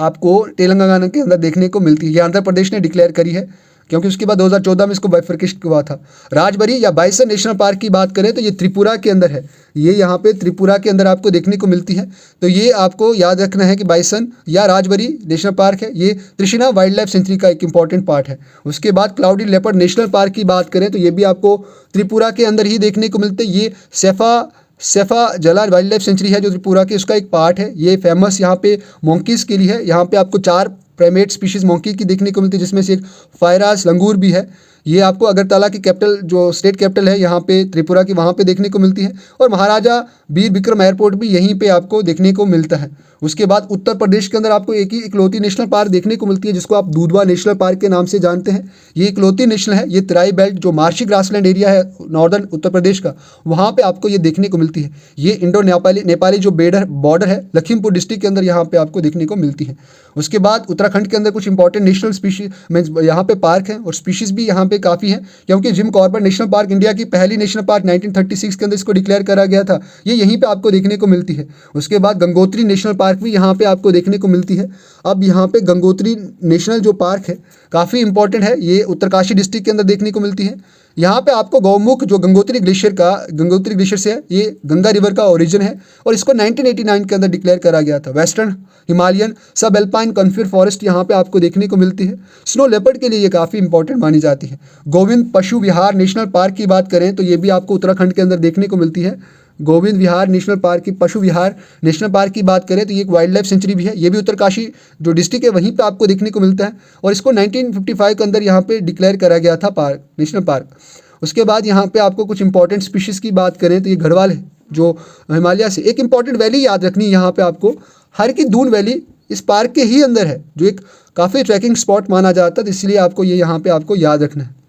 S1: आपको तेलंगाना के अंदर देखने को मिलती है। ये आंध्र प्रदेश ने डिक्लेयर करी है, क्योंकि उसके बाद 2014 में इसको बाइफरकेशन हुआ था। राजबरी या बाइसन नेशनल पार्क की बात करें तो ये त्रिपुरा के अंदर है, ये यहाँ पे त्रिपुरा के अंदर आपको देखने को मिलती है। तो ये आपको याद रखना है कि बाइसन या राजबरी नेशनल पार्क है, ये त्रिशिना वाइल्ड लाइफ सेंचुरी का एक इंपॉर्टेंट पार्ट है। उसके बाद क्लाउडी लेपर्ड नेशनल पार्क की बात करें तो ये भी आपको त्रिपुरा के अंदर ही देखने को मिलते हैं। ये सेफा जला वाइल्ड लाइफ सेंचुरी है जो त्रिपुरा के उसका एक पार्ट है। ये फेमस यहाँ पे मोंकीज़ के लिए है। यहाँ पे आपको 4 प्राइमेट स्पीशीज़ मोंकी की देखने को मिलती है, जिसमें से एक फायरास लंगूर भी है। ये आपको अगरतला की कैपिटल जो स्टेट कैपिटल है यहाँ पे त्रिपुरा की, वहाँ पे देखने को मिलती है। और महाराजा वीर विक्रम एयरपोर्ट भी यहीं पे आपको देखने को मिलता है। उसके बाद उत्तर प्रदेश के अंदर आपको एक ही इकलौती नेशनल पार्क देखने को मिलती है, जिसको आप दूधवा नेशनल पार्क के नाम से जानते हैं। ये इकलौती नेशनल है। ये तराई बेल्ट जो मार्शी ग्रासलैंड एरिया है नॉर्दर्न उत्तर प्रदेश का, वहाँ पे आपको ये देखने को मिलती है। ये इंडो नेपाली जो बॉर्डर है लखीमपुर डिस्ट्रिक्ट के अंदर यहाँ पे आपको देखने को मिलती है। उसके बाद उत्तराखंड के अंदर कुछ इंपॉर्टेंट नेशनल स्पीशीज मीन्स यहाँ पे पार्क हैं और स्पीशीज़ भी यहाँ पे काफ़ी हैं, क्योंकि Jim Corbett national park India की पहली नेशनल पार्क 1936 के अंदर इसको डिक्लेयर करा गया था। ये यहीं पे आपको देखने को मिलती है। उसके बाद गंगोत्री नेशनल पार्क भी यहाँ पे आपको देखने को मिलती है। अब यहाँ पे गंगोत्री नेशनल जो पार्क है काफ़ी इंपॉर्टेंट है, ये उत्तरकाशी डिस्ट्रिक्ट के अंदर देखने को मिलती है। यहाँ पे आपको गौमुख जो गंगोत्री ग्लेशियर से है, ये गंगा रिवर का ओरिजिन है और इसको 1989 के अंदर डिक्लेयर करा गया था। वेस्टर्न हिमालयन सब एल्पाइन कॉन्फियर फॉरेस्ट यहाँ पे आपको देखने को मिलती है। स्नो लेपर्ड के लिए ये काफ़ी इंपॉर्टेंट मानी जाती है। गोविंद पशु विहार नेशनल पार्क की बात करें तो ये भी आपको उत्तराखंड के अंदर देखने को मिलती है। गोविंद विहार नेशनल पार्क की पशु विहार नेशनल पार्क की बात करें तो ये एक वाइल्ड लाइफ सेंचुरी भी है। ये भी उत्तरकाशी जो डिस्ट्रिक्ट है वहीं पे आपको देखने को मिलता है और इसको 1955 के अंदर यहाँ पे डिक्लेयर करा गया था पार्क, नेशनल पार्क। उसके बाद यहाँ पे आपको कुछ इंपॉर्टेंट स्पीशीज़ की बात करें तो ये घड़वाल है जो हिमालय से। एक इंपॉर्टेंट वैली याद रखनी है यहाँ पे आपको, हर की दून वैली इस पार्क के ही अंदर है, जो एक काफ़ी ट्रैकिंग स्पॉट माना जाता है, तो इसलिए आपको ये यहाँ पे आपको याद रखना है।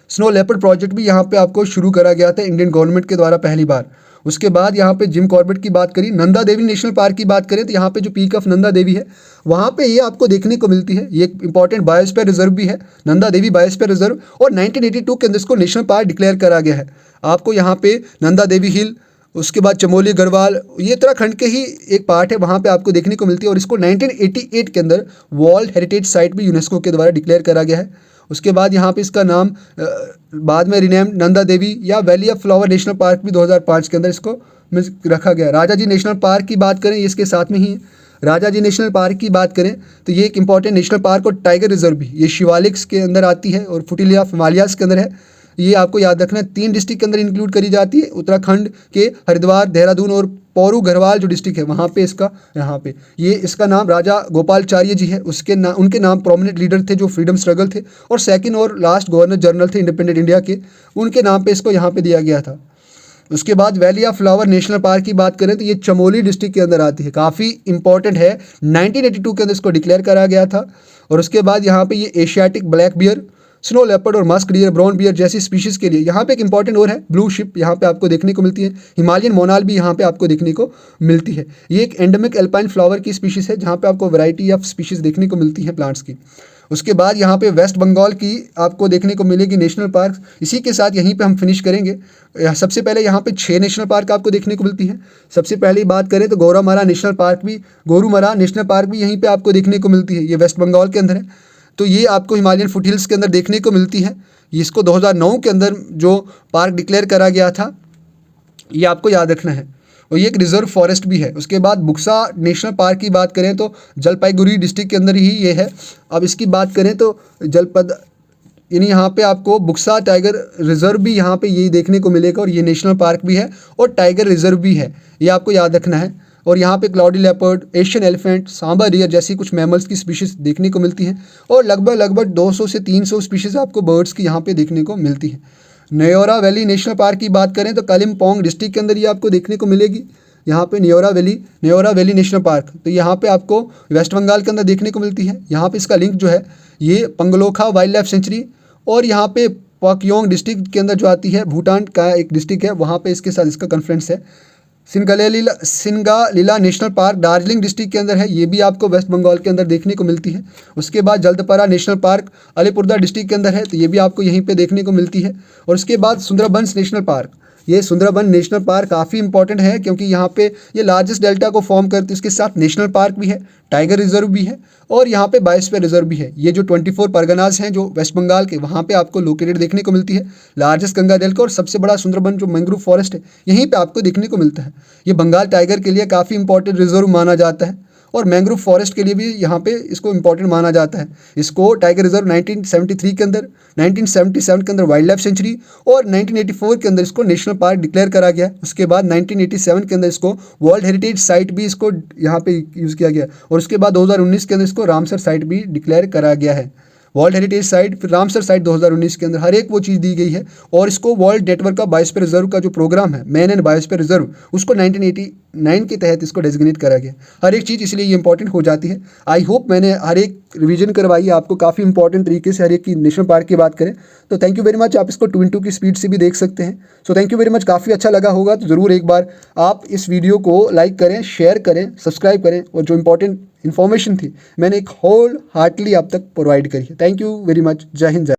S1: स्नो लेपर्ड प्रोजेक्ट भी यहाँ पे आपको शुरू करा गया था इंडियन गवर्नमेंट के द्वारा पहली बार। उसके बाद यहाँ पे जिम कॉर्बेट की बात करी। नंदा देवी नेशनल पार्क की बात करें तो यहाँ पे जो पीक ऑफ नंदा देवी है वहाँ पे ये आपको देखने को मिलती है। ये एक इंपॉर्टेंट बायोस्फीयर रिजर्व भी है, नंदा देवी बायोस्फीयर रिजर्व, और 1982 के अंदर इसको नेशनल पार्क डिक्लेयर करा गया है। आपको यहाँ पे नंदा देवी हिल, उसके बाद चमोली गढ़वाल, ये उत्तराखंड के ही एक पार्ट है, वहाँ पे आपको देखने को मिलती है और इसको 1988 के अंदर वर्ल्ड हेरिटेज साइट भी यूनेस्को के द्वारा डिक्लेयर करा गया है। उसके बाद यहाँ पे इसका नाम बाद में रिनेम नंदा देवी या valley of flower national park भी 2005 के अंदर इसको रखा गया। राजा जी नेशनल पार्क की बात करें, इसके साथ में ही राजा जी नेशनल पार्क की बात करें तो ये एक इंपॉर्टेंट नेशनल पार्क और टाइगर रिजर्व भी, ये शिवालिक्स के अंदर आती है और फुटिलिया ऑफ हिमालयाज के अंदर है। ये आपको याद रखना है 3 डिस्ट्रिक्ट के अंदर इंक्लूड करी जाती है, उत्तराखंड के हरिद्वार, देहरादून और पौरू गढ़वाल जो डिस्ट्रिक्ट है वहाँ पे इसका, यहाँ पे ये इसका नाम राजा गोपालाचार्य जी है, उनके नाम प्रोमिनेंट लीडर थे जो फ्रीडम स्ट्रगल थे और सेकंड और लास्ट गवर्नर जनरल थे इंडिपेंडेंट इंडिया के, उनके नाम पे इसको यहाँ पे दिया गया था। उसके बाद valley of flower national park की बात करें तो ये चमोली डिस्ट्रिक्ट के अंदर आती है, काफ़ी इंपॉर्टेंट है, 1982 के अंदर इसको डिक्लेयर करा गया था। और उसके बाद यहाँ पे ये Asiatic black bear, snow leopard और मस्क डियर, ब्राउन बियर जैसी स्पीशीज़ के लिए यहाँ पे एक इंपॉर्टेंट और है ब्लू शिप, यहाँ पे आपको देखने को मिलती है। हिमालयन मोनाल भी यहाँ पे आपको देखने को मिलती है। ये एक एंडेमिक एल्पाइन फ्लावर की स्पीशीज़ है जहाँ पे आपको वैरायटी ऑफ स्पीशीज़ देखने को मिलती है प्लांट्स की। उसके बाद यहाँ पे वेस्ट बंगाल की आपको देखने को मिलेगी नेशनल पार्क। इसी के साथ यहीं पे हम फिनिश करेंगे। सबसे पहले यहाँ पे 6 नेशनल पार्क आपको देखने को मिलती है। सबसे पहले बात करें तो गोरुमारा नेशनल पार्क भी यहीं पे आपको देखने को मिलती है, ये वेस्ट बंगाल के अंदर है। तो ये आपको हिमालयन फुटहिल्स के अंदर देखने को मिलती है। इसको 2009 के अंदर जो पार्क डिक्लेयर करा गया था, ये आपको याद रखना है, और ये एक रिजर्व फॉरेस्ट भी है। उसके बाद बुक्सा नेशनल पार्क की बात करें तो जलपाईगुड़ी डिस्ट्रिक्ट के अंदर ही ये है। अब इसकी बात करें तो यानी यहाँ पे आपको बुक्सा टाइगर रिजर्व भी यहाँ पे यही देखने को मिलेगा, और ये नेशनल पार्क भी है और टाइगर रिजर्व भी है, ये आपको याद रखना है। और यहाँ पे cloudy leopard, Asian elephant, sambar deer जैसी कुछ मैमल्स की स्पीशीज़ देखने को मिलती हैं और लगभग 200 से 300 स्पीशीज़ आपको बर्ड्स की यहाँ पे देखने को मिलती है। न्योरा वैली नेशनल पार्क की बात करें तो कालिम्पोंग डिस्ट्रिक्ट के अंदर ये आपको देखने को मिलेगी। यहाँ पे न्योरा वैली नेशनल पार्क, तो यहाँ पे आपको वेस्ट बंगाल के अंदर देखने को मिलती है। यहाँ पे इसका लिंक जो है ये पंगलोखा वाइल्ड लाइफ सेंचुरी, और यहाँ पे पाक्योंग डिस्ट्रिक्ट के अंदर जो आती है, भूटान का एक डिस्ट्रिक्ट है, वहाँ पे इसके साथ इसका कॉन्फ्रेंस है। Singalila national park Darjeeling district के अंदर है, ये भी आपको वेस्ट बंगाल के अंदर देखने को मिलती है। उसके बाद जल्दपरा नेशनल पार्क अलीपुरद्वार डिस्ट्रिक्ट के अंदर है, तो ये भी आपको यहीं पे देखने को मिलती है। और उसके बाद सुंदरबंस नेशनल पार्क, ये सुंदरबन नेशनल पार्क काफ़ी इंपॉर्टेंट है क्योंकि यहाँ पे ये लार्जेस्ट डेल्टा को फॉर्म करती है। इसके साथ नेशनल पार्क भी है, टाइगर रिजर्व भी है, और यहाँ पे बायोस्फीयर रिजर्व भी है। ये जो 24 परगनास हैं जो वेस्ट बंगाल के, वहाँ पे आपको लोकेटेड देखने को मिलती है। लार्जेस्ट गंगा डेल्टा और सबसे बड़ा सुंदरबन जो मैंग्रोव फॉरेस्ट है, यहीं पे आपको देखने को मिलता है। ये बंगाल टाइगर के लिए काफ़ी इंपॉर्टेंट रिजर्व माना जाता है, और मैंग्रोव फॉरेस्ट के लिए भी यहाँ पे इसको इंपॉर्टेंट माना जाता है। इसको टाइगर रिजर्व 1973 के अंदर, 1977 के अंदर वाइल्ड लाइफ सेंचुरी, और 1984 के अंदर इसको नेशनल पार्क डिक्लेयर करा गया। उसके बाद 1987 के अंदर इसको वर्ल्ड हेरिटेज साइट भी इसको यहाँ पे यूज़ किया गया, और उसके बाद 2019 के अंदर इसको रामसर साइट भी डिक्लेयर करा गया है। वर्ल्ड हेरिटेज साइट, फिर रामसर साइट 2019 के अंदर, हर एक वो चीज़ दी गई है। और इसको वर्ल्ड नेटवर्क का बायोस्फीयर रिजर्व का जो प्रोग्राम है, मैन एंड बायोस्फीयर रिजर्व, उसको 1989 के तहत इसको डेजिग्नेट करा गया। हर एक चीज़ इसलिए ये इंपॉर्टेंट हो जाती है। आई होप मैंने हर एक रिवीजन करवाई है आपको काफ़ी इंपॉर्टेंट तरीके से, हर एक की नेशनल पार्क की बात करें तो। Thank you very much. आप इसको 2x2 की स्पीड से भी देख सकते हैं। So thank you very much. काफ़ी अच्छा लगा होगा तो ज़रूर एक बार आप इस वीडियो को लाइक करें, शेयर करें, सब्सक्राइब करें, और जो इंपॉर्टेंट इन्फॉर्मेशन थी मैंने एक होल हार्टली आप तक प्रोवाइड करी है। Thank you very much. जय हिंद, जय